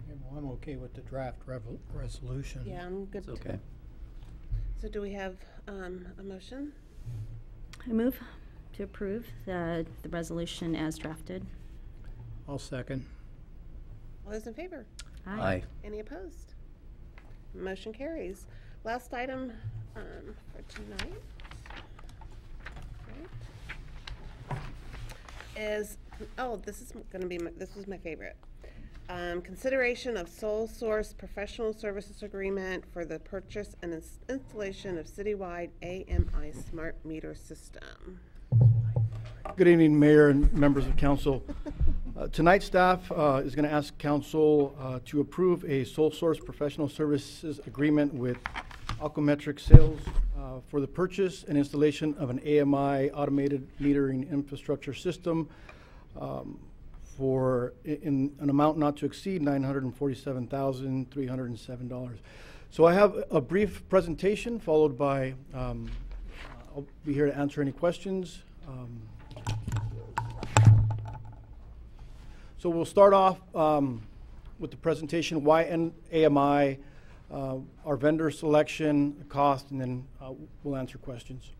Speaker 4: Yeah, well, I'm okay with the draft resolution.
Speaker 2: Yeah, I'm good.
Speaker 6: It's okay.
Speaker 2: So do we have a motion?
Speaker 3: I move to approve the resolution as drafted.
Speaker 4: I'll second.
Speaker 2: All those in favor?
Speaker 3: Aye.
Speaker 6: Aye.
Speaker 2: Any opposed? Motion carries. Last item for tonight is, this is going to be, this was my favorite. Consideration of sole source professional services agreement for the purchase and installation of citywide AMI smart meter system.
Speaker 20: Good evening, Mayor and members of council. Tonight, staff is going to ask council to approve a sole source professional services agreement with Aquametric Sales for the purchase and installation of an AMI automated metering infrastructure system for in an amount not to exceed $947,307. So I have a brief presentation followed by I'll be here to answer any questions. So we'll start off with the presentation, why AMI, our vendor selection, cost, and then we'll answer questions.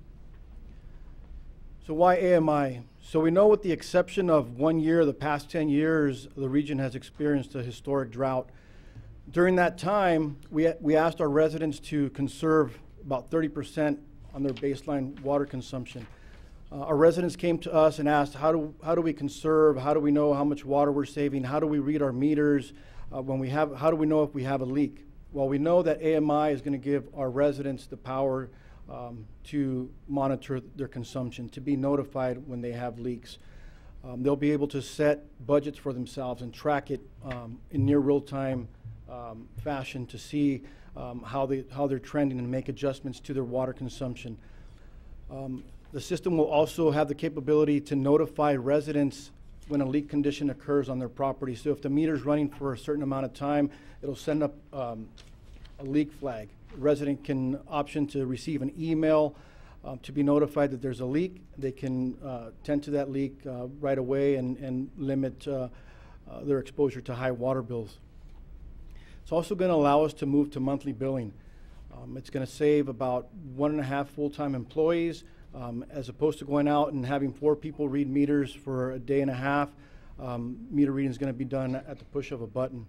Speaker 20: So why AMI? So we know with the exception of 1 year, the past 10 years, the region has experienced a historic drought. During that time, we asked our residents to conserve about 30% on their baseline water consumption. Our residents came to us and asked, how do we conserve? How do we know how much water we're saving? How do we read our meters? How do we know if we have a leak? Well, we know that AMI is going to give our residents the power to monitor their consumption, to be notified when they have leaks. They'll be able to set budgets for themselves and track it in near real-time fashion to see how they're trending and make adjustments to their water consumption. The system will also have the capability to notify residents when a leak condition occurs on their property. So if the meter's running for a certain amount of time, it'll send up a leak flag. The resident can option to receive an email to be notified that there's a leak. They can tend to that leak right away and limit their exposure to high water bills. It's also going to allow us to move to monthly billing. It's going to save about 1.5 full-time employees. As opposed to going out and having 4 people read meters for a day and a half, meter reading is going to be done at the push of a button.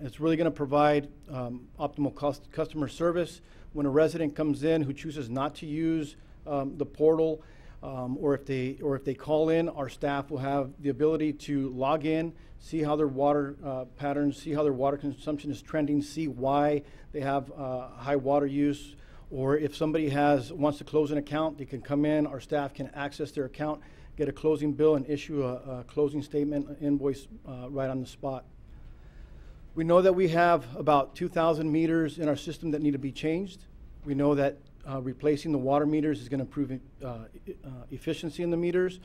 Speaker 20: It's really going to provide optimal customer service. When a resident comes in who chooses not to use the portal, or if they call in, our staff will have the ability to log in, see how their water patterns, see how their water consumption is trending, see why they have high water use. Or if somebody wants to close an account, they can come in, our staff can access their account, get a closing bill, and issue a closing statement, an invoice right on the spot. We know that we have about 2,000 meters in our system that need to be changed. We know that replacing the water meters is going to improve efficiency in the meters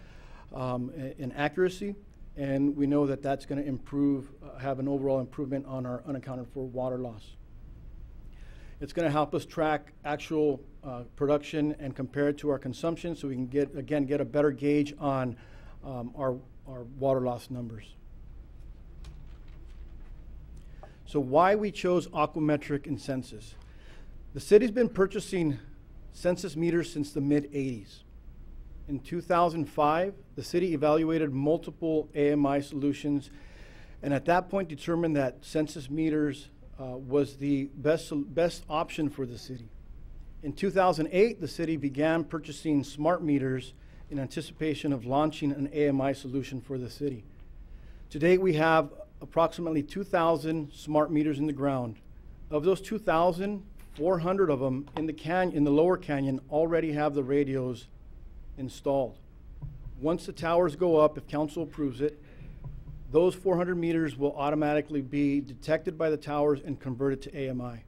Speaker 20: and accuracy. And we know that that's going to have an overall improvement on our unaccounted for water loss. It's going to help us track actual production and compare it to our consumption so we can get a better gauge on our water loss numbers. So why we chose Aquametric and Census. The city's been purchasing Census meters since the mid-'80s. In 2005, the city evaluated multiple AMI solutions and at that point determined that Census meters was the best option for the city. In 2008, the city began purchasing smart meters in anticipation of launching an AMI solution for the city. To date, we have approximately 2,000 smart meters in the ground. Of those 2,000, 400 of them in the lower canyon already have the radios installed. Once the towers go up, if council approves it, those 400 meters will automatically be detected by the towers and converted to AMI.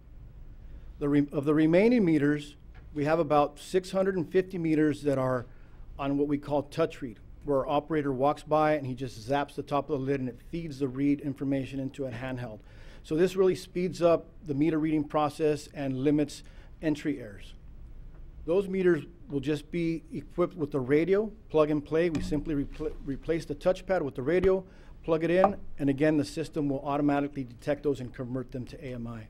Speaker 20: Of the remaining meters, we have about 650 meters that are on what we call touch read, where our operator walks by and he just zaps the top of the lid and it feeds the read information into a handheld. So this really speeds up the meter reading process and limits entry errors. Those meters will just be equipped with the radio, plug and play. We simply replace the touchpad with the radio, plug it in, and again, the system will automatically detect those and convert them to AMI.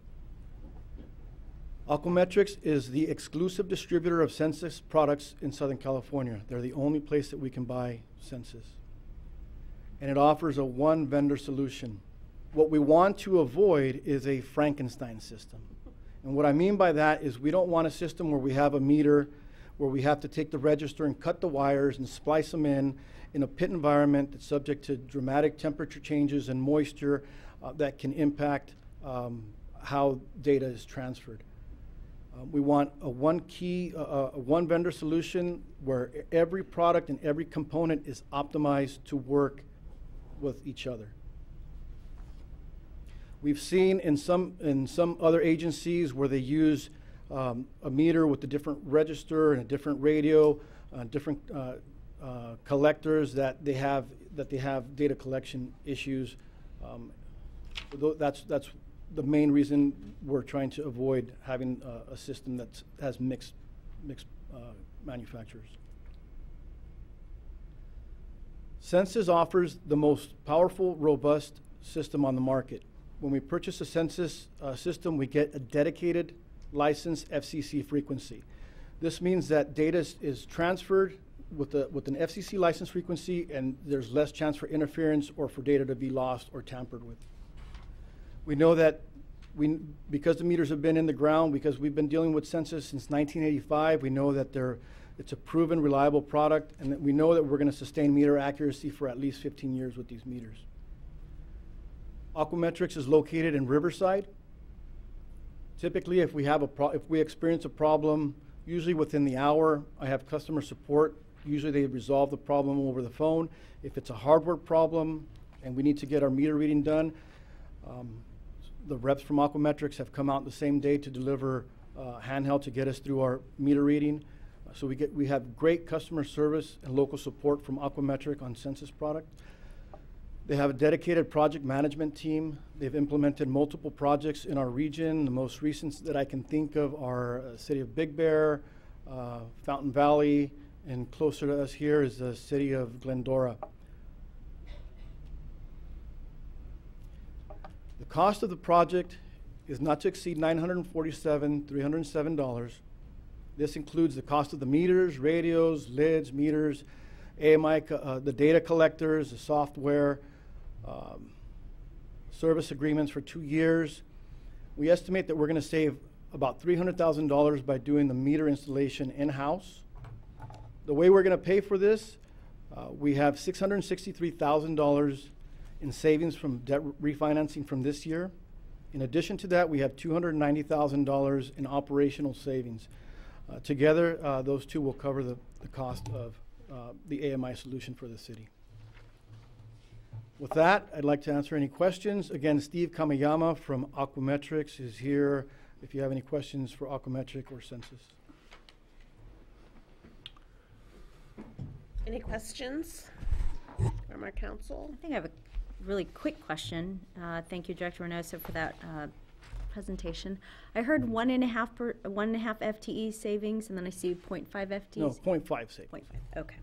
Speaker 20: Aquametrics is the exclusive distributor of Census products in Southern California. They're the only place that we can buy Census. And it offers a one vendor solution. What we want to avoid is a Frankenstein system. And what I mean by that is we don't want a system where we have a meter where we have to take the register and cut the wires and splice them in a pit environment that's subject to dramatic temperature changes and moisture that can impact how data is transferred. We want a one vendor solution where every product and every component is optimized to work with each other. We've seen in some other agencies where they use a meter with a different register and a different radio, different collectors that they have data collection issues. That's the main reason we're trying to avoid having a system that has mixed manufacturers. Census offers the most powerful, robust system on the market. When we purchase a Census system, we get a dedicated licensed FCC frequency. This means that data is transferred with an FCC license frequency, and there's less chance for interference or for data to be lost or tampered with. We know that because the meters have been in the ground, because we've been dealing with Census since 1985, we know that it's a proven, reliable product, and that we know that we're going to sustain meter accuracy for at least 15 years with these meters. Aquametrics is located in Riverside. Typically, if we experience a problem, usually within the hour, I have customer support. Usually they resolve the problem over the phone. If it's a hardware problem and we need to get our meter reading done, the reps from Aquametrics have come out the same day to deliver handheld to get us through our meter reading. So we have great customer service and local support from Aquametric on Census product. They have a dedicated project management team. They've implemented multiple projects in our region. The most recent that I can think of are City of Big Bear, Fountain Valley, and closer to us here is the City of Glendora. The cost of the project is not to exceed $947,307. This includes the cost of the meters, radios, lids, meters, AMI, the data collectors, the software, service agreements for 2 years. We estimate that we're going to save about $300,000 by doing the meter installation in-house. The way we're going to pay for this, we have $663,000 in savings from debt refinancing from this year. In addition to that, we have $290,000 in operational savings. Together, those two will cover the cost of the AMI solution for the city. With that, I'd like to answer any questions. Again, Steve Kamayama from Aquametrics is here if you have any questions for Aquametric or Census.
Speaker 2: Any questions from our council?
Speaker 3: I think I have a really quick question. Thank you, Director Reynoso, for that presentation. I heard 1.5 FTE savings, and then I see 0.5 FTEs.
Speaker 20: No, 0.5 savings.
Speaker 3: 0.5. Okay.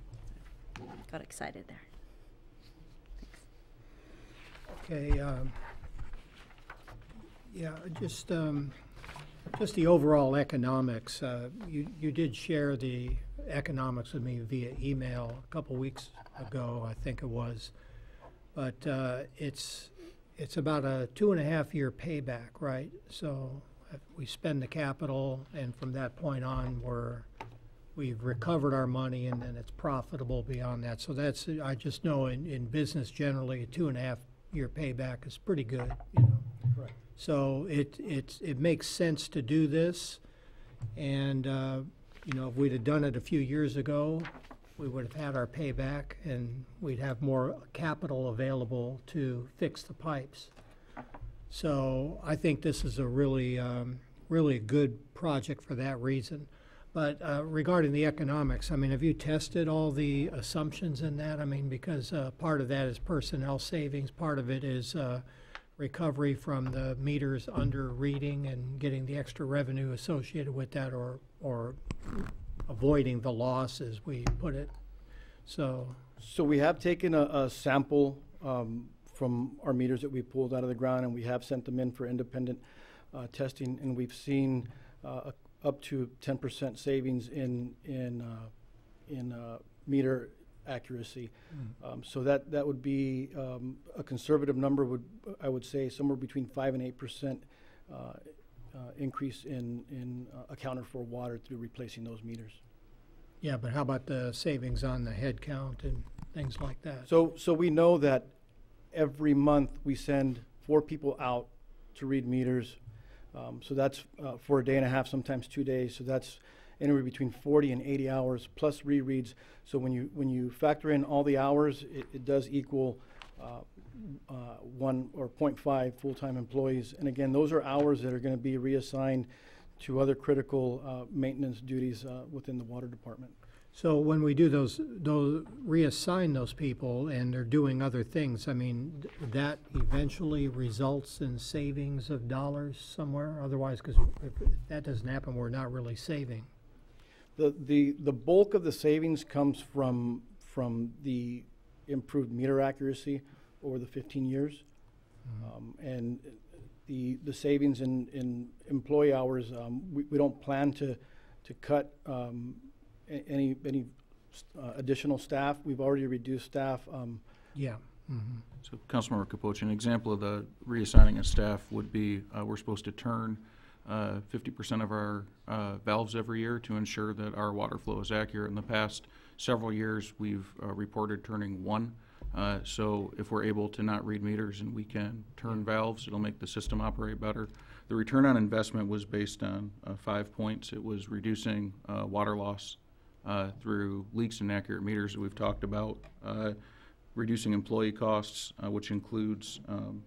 Speaker 3: Got excited there.
Speaker 4: Okay. Yeah, just the overall economics. You did share the economics with me via email a couple weeks ago, I think it was. But it's about a 2.5 year payback, right? So we spend the capital, and from that point on, we've recovered our money, and then it's profitable beyond that. So that's, I just know in business generally, a 2.5-year payback is pretty good, you know.
Speaker 20: Right.
Speaker 4: So it makes sense to do this, and you know, if we'd have done it a few years ago, we would have had our payback, and we'd have more capital available to fix the pipes. So I think this is a really, really good project for that reason. But regarding the economics, I mean, have you tested all the assumptions in that? I mean, because part of that is personnel savings, part of it is recovery from the meters under reading and getting the extra revenue associated with that, or avoiding the loss, as we put it. So
Speaker 20: we have taken a sample from our meters that we pulled out of the ground, and we have sent them in for independent testing, and we've seen up to 10% savings in meter accuracy. So that would be a conservative number. I would say somewhere between 5 and 8% increase in accounted for water through replacing those meters.
Speaker 4: yeah, but how about the savings on the head count and things like that?
Speaker 20: So we know that every month we send 4 people out to read meters. So that's for a day and a half, sometimes 2 days. So that's anywhere between 40 and 80 hours plus rereads. So when you factor in all the hours, it does equal 1 or 0.5 full-time employees. And again, those are hours that are going to be reassigned to other critical maintenance duties within the water department.
Speaker 4: So when we do those reassign those people and they're doing other things, I mean, that eventually results in savings of dollars somewhere? Otherwise, because if that doesn't happen, we're not really saving.
Speaker 20: The bulk of the savings comes from the improved meter accuracy over the 15 years. And the savings in employee hours, we don't plan to cut any additional staff. We've already reduced staff.
Speaker 4: Yeah. Mm-hmm.
Speaker 7: So, Councilmember Capoche, an example of the reassigning of staff would be we're supposed to turn 50% of our valves every year to ensure that our water flow is accurate. In the past several years, we've reported turning 1. So if we're able to not read meters and we can turn valves, it'll make the system operate better. The return on investment was based on 5 points. It was reducing water loss through leaks and inaccurate meters that we've talked about, reducing employee costs, which includes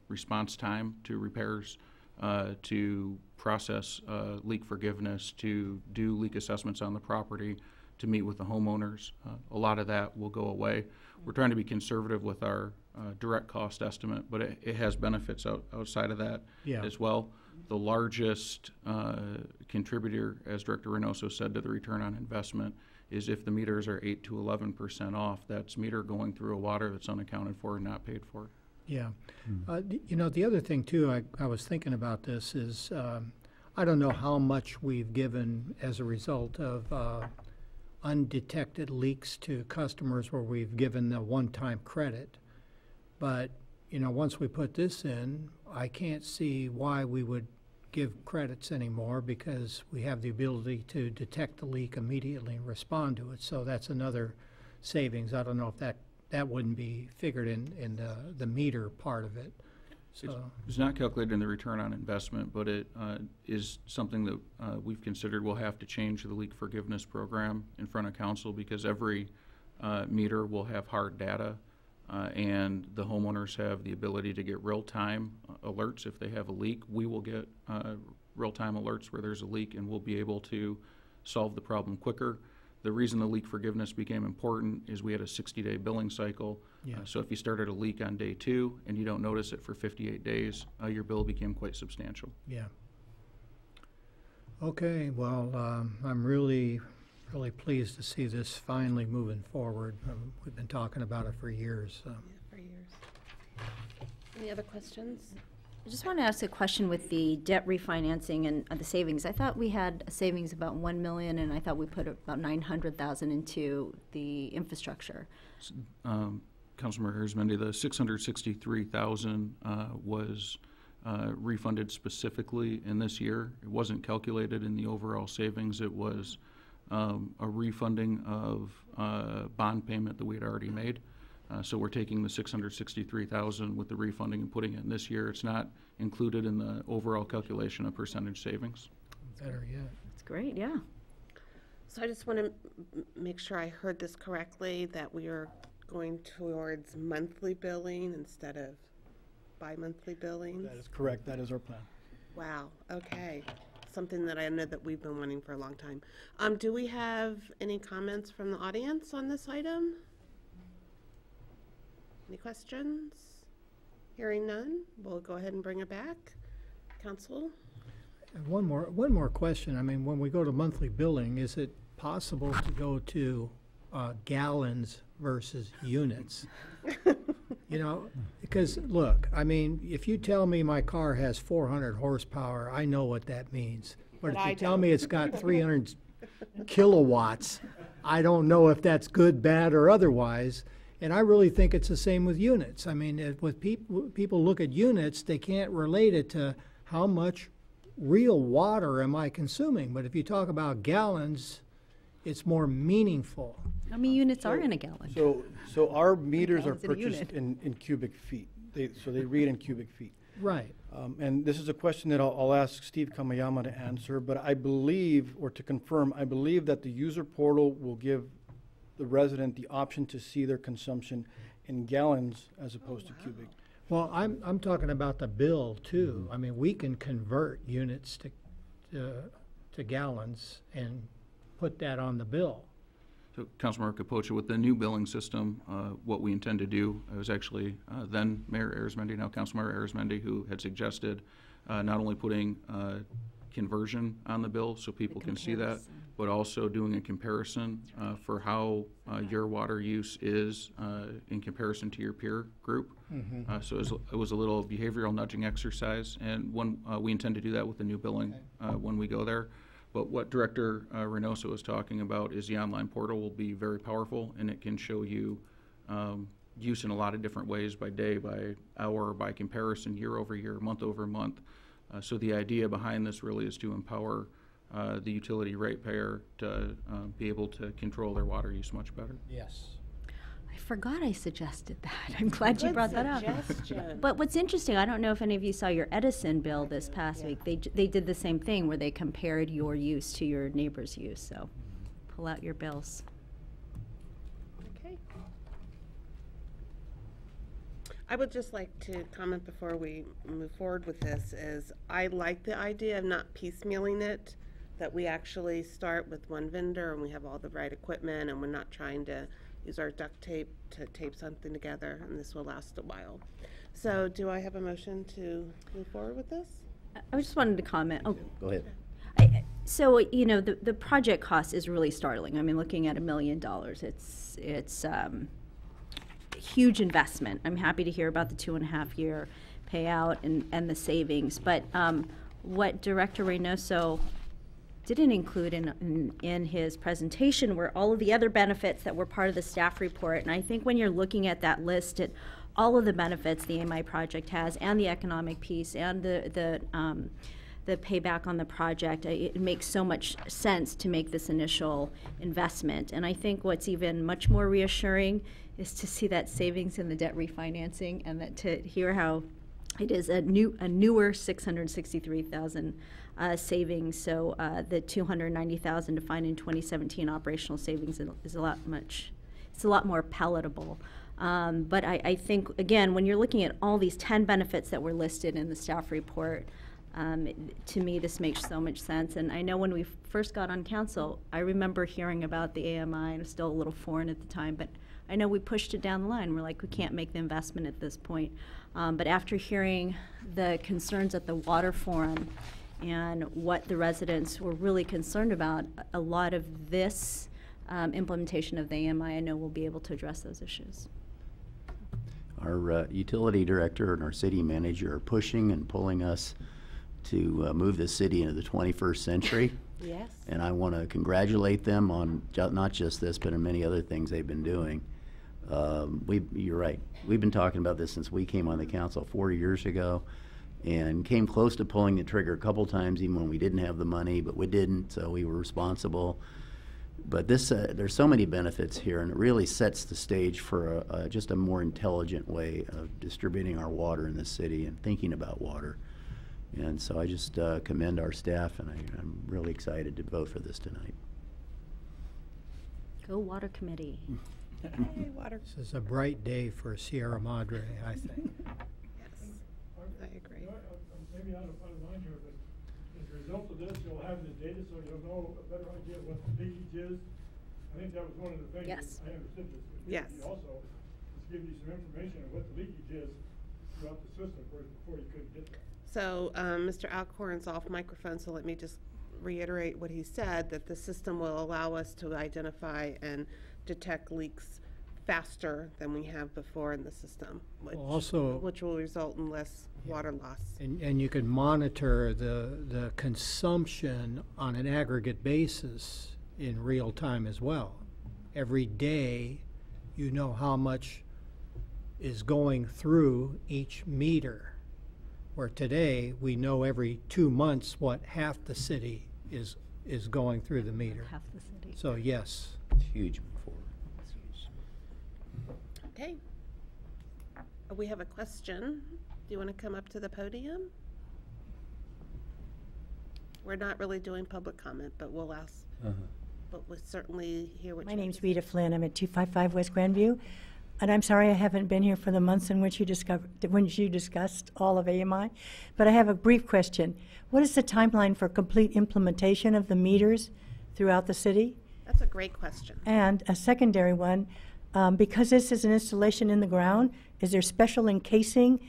Speaker 7: response time to repairs, to process leak forgiveness, to do leak assessments on the property, to meet with the homeowners. A lot of that will go away. We're trying to be conservative with our direct cost estimate, but it has benefits outside of that as well. The largest contributor, as Director Reynoso said, to the return on investment is if the meters are 8 to 11% off. That's meter going through a water that's unaccounted for and not paid for.
Speaker 4: Yeah. You know, the other thing, too, I was thinking about this is I don't know how much we've given as a result of undetected leaks to customers where we've given the one-time credit. But, you know, once we put this in, I can't see why we would give credits anymore because we have the ability to detect the leak immediately and respond to it. So that's another savings. I don't know if that wouldn't be figured in the meter part of it. So
Speaker 7: it's not calculated in the return on investment, but it is something that we've considered we'll have to change the leak forgiveness program in front of council because every meter will have hard data and the homeowners have the ability to get real-time alerts if they have a leak. We will get real-time alerts where there's a leak and we'll be able to solve the problem quicker. The reason the leak forgiveness became important is we had a 60-day billing cycle.
Speaker 4: Yeah.
Speaker 7: So if you started a leak on day 2 and you don't notice it for 58 days, your bill became quite substantial.
Speaker 4: Yeah. Okay, well, I'm really pleased to see this finally moving forward. We've been talking about it for years. So.
Speaker 2: Yeah, for years. Any other questions?
Speaker 3: I just want to ask a question with the debt refinancing and the savings. I thought we had a savings about $1 million, and I thought we put about $900,000 into the infrastructure.
Speaker 7: Councilmember Harris-Mendy, the $663,000 was refunded specifically in this year. It wasn't calculated in the overall savings. It was a refunding of bond payment that we had already made. So we're taking the $663,000 with the refunding and putting it in this year. It's not included in the overall calculation of percentage savings.
Speaker 4: Better yet.
Speaker 3: That's great, yeah.
Speaker 2: So I just want to make sure I heard this correctly, that we are going towards monthly billing instead of bi-monthly billings?
Speaker 20: That is correct. That is our plan.
Speaker 2: Wow, okay. Something that I know that we've been wanting for a long time. Do we have any comments from the audience on this item? Any questions? Hearing none, we'll go ahead and bring it back. Council?
Speaker 4: And one more question. I mean, when we go to monthly billing, is it possible to go to gallons versus units? You know, because look, I mean, if you tell me my car has 400 horsepower, I know what that means. But if you tell me it's got 300 kilowatts, I don't know if that's good, bad, or otherwise. And I really think it's the same with units. I mean, with people look at units, they can't relate it to how much real water am I consuming. But if you talk about gallons, it's more meaningful.
Speaker 3: How many units are in a gallon?
Speaker 20: So our meters are
Speaker 3: Gallons in a
Speaker 20: purchased
Speaker 3: unit.
Speaker 20: in cubic feet. So they read in cubic feet.
Speaker 4: Right.
Speaker 20: And this is a question that I'll ask Steve Kamayama to answer, but I believe, or to confirm, I believe that the user portal will give the resident the option to see their consumption in gallons as opposed to cubic.
Speaker 4: Well, I'm talking about the bill too. I mean, we can convert units to gallons and put that on the bill.
Speaker 7: So, Councilmember Capocha, with the new billing system, what we intend to do, it was actually then Mayor Arizmendi, now Councilmember Arizmendi, who had suggested not only putting conversion on the bill so people can see that, but also doing a comparison for how your water use is in comparison to your peer group.
Speaker 4: Mhm.
Speaker 7: So it was a little behavioral nudging exercise, and we intend to do that with the new billing when we go there. But what Director Reynoso was talking about is the online portal will be very powerful, and it can show you use in a lot of different ways, by day, by hour, by comparison, year over year, month over month. So the idea behind this really is to empower the utility ratepayer to be able to control their water use much better.
Speaker 4: Yes.
Speaker 3: I forgot I suggested that. I'm glad you
Speaker 2: Good
Speaker 3: brought that up.
Speaker 2: suggestion.
Speaker 3: But what's interesting, I don't know if any of you saw your Edison bill this past week. They did the same thing where they compared your use to your neighbor's use. So pull out your bills.
Speaker 2: Okay. I would just like to comment before we move forward with this is I like the idea of not piecemealing it, that we actually start with one vendor and we have all the right equipment and we're not trying to use our duct tape to tape something together, and this will last a while. So do I have a motion to move forward with this?
Speaker 3: I just wanted to comment. Oh,
Speaker 6: Go ahead.
Speaker 3: So, you know, the project cost is really startling. I mean, looking at $1 million, it's huge investment. I'm happy to hear about the 2.5-year payout and the savings. But what Director Reynoso didn't include in his presentation were all of the other benefits that were part of the staff report. And I think when you're looking at that list, all of the benefits the AMI project has, and the economic piece, and the payback on the project, it makes so much sense to make this initial investment. And I think what's even much more reassuring is to see that savings in the debt refinancing, and that to hear how it is a newer $663,000 savings. So the $290,000 defined in 2017 operational savings is a lot more palatable. But I think, again, when you're looking at all these 10 benefits that were listed in the staff report, to me, this makes so much sense. And I know when we first got on council, I remember hearing about the AMI, and it was still a little foreign at the time, but I know we pushed it down the line. We're like, we can't make the investment at this point. But after hearing the concerns at the Water Forum and what the residents were really concerned about, a lot of this implementation of the AMI, I know we'll be able to address those issues.
Speaker 6: Our utility director and our city manager are pushing and pulling us to move this city into the 21st century.
Speaker 2: Yes.
Speaker 6: And I want to congratulate them on not just this, but in many other things they've been doing. You're right. We've been talking about this since we came on the council 4 years ago. and came close to pulling the trigger a couple times, even when we didn't have the money, but we didn't, so we were responsible. But this, there's so many benefits here, and it really sets the stage for just a more intelligent way of distributing our water in the city and thinking about water. And so I just commend our staff, and I'm really excited to vote for this tonight.
Speaker 3: Go Water Committee.
Speaker 2: Hey, water.
Speaker 4: This is a bright day for Sierra Madre, I think.
Speaker 2: Yes, I agree.
Speaker 21: Maybe out of line here, but as a result of this, you'll have the data so you'll know a better idea of what the leakage is. I think that was one of the things.
Speaker 2: Yes.
Speaker 21: I understood this.
Speaker 2: Yes.
Speaker 21: Also, just give you some information on what the leakage is throughout the system before you could get there.
Speaker 2: So Mr. Alcorn's off microphone, so let me just reiterate what he said, that the system will allow us to identify and detect leaks faster than we have before in the system, which will result in less water loss.
Speaker 4: And you can monitor the consumption on an aggregate basis in real time as well. Every day, you know how much is going through each meter. Where today, we know every 2 months what half the city is going through the meter.
Speaker 3: Half the city.
Speaker 6: So yes. Huge move forward.
Speaker 2: Okay. We have a question. Do you want to come up to the podium? We're not really doing public comment, but we'll ask. But we'll certainly hear what
Speaker 22: My name's Rita Flynn. I'm at 255 West Grandview. And I'm sorry I haven't been here for the months in which you discussed all of AMI. But I have a brief question. What is the timeline for complete implementation of the meters throughout the city?
Speaker 2: That's a great question.
Speaker 22: And a secondary one, because this is an installation in the ground, is there special encasing?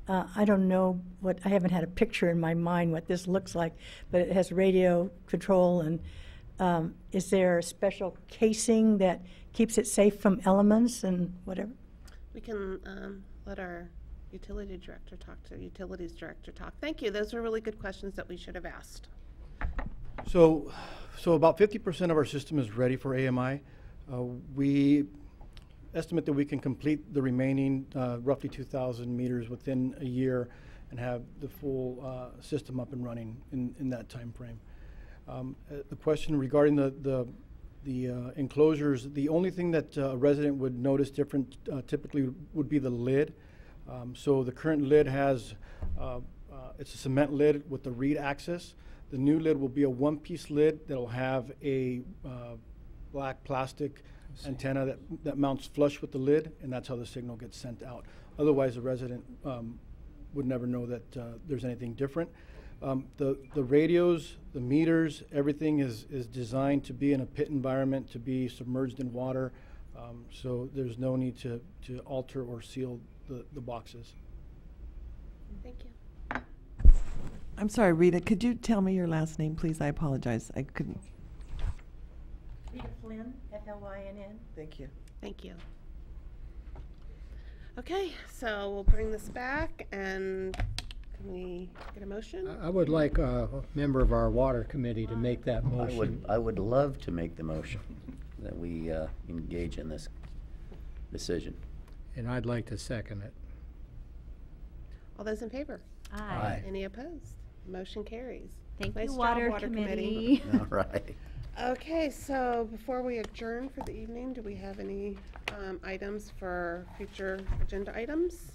Speaker 22: I don't know I haven't had a picture in my mind what this looks like, but it has radio control, and is there special casing that keeps it safe from elements and whatever?
Speaker 2: We can let our utilities director talk. Thank you. Those are really good questions that we should have asked.
Speaker 20: So about 50% of our system is ready for AMI. We estimate that we can complete the remaining roughly 2,000 meters within a year and have the full system up and running in that time frame. The question regarding the enclosures, the only thing that a resident would notice different typically would be the lid. So the current lid has, it's a cement lid with the reed access. The new lid will be a one-piece lid that will have a black plastic antenna that mounts flush with the lid, and that's how the signal gets sent out. Otherwise, the resident would never know that there's anything different. The radios, the meters, everything is designed to be in a pit environment, to be submerged in water, so there's no need to alter or seal the boxes.
Speaker 2: Thank you.
Speaker 1: I'm sorry, Rita, could you tell me your last name, please? I apologize. I couldn't.
Speaker 22: Rita Flynn, F-L-Y-N-N.
Speaker 1: Thank you.
Speaker 2: Thank you. Okay, so we'll bring this back, and can we get a motion?
Speaker 4: I would like a member of our water committee to make that motion.
Speaker 6: I would love to make the motion that we engage in this decision.
Speaker 4: And I'd like to second it.
Speaker 2: All those in favor?
Speaker 3: Aye.
Speaker 2: Any opposed? Motion carries.
Speaker 3: Thank
Speaker 2: Nice
Speaker 3: you,
Speaker 2: job,
Speaker 3: Water
Speaker 2: Committee.
Speaker 6: All right.
Speaker 2: Okay, so before we adjourn for the evening, do we have any items for future agenda items?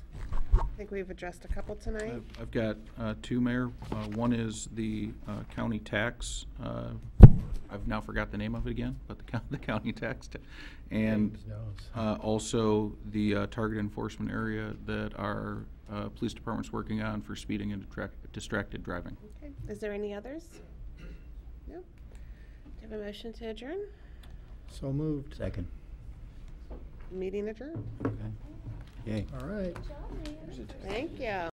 Speaker 2: I think we've addressed a couple tonight.
Speaker 7: I've got two, Mayor. One is the county tax. I've now forgot the name of it again, but the county tax. And also the target enforcement area that our police department's working on for speeding and distracted driving.
Speaker 2: Okay, is there any others? No? Do you have a motion to adjourn?
Speaker 4: So moved.
Speaker 6: Second.
Speaker 2: Meeting adjourned.
Speaker 6: Okay. Yay.
Speaker 4: All right.
Speaker 2: Thank you.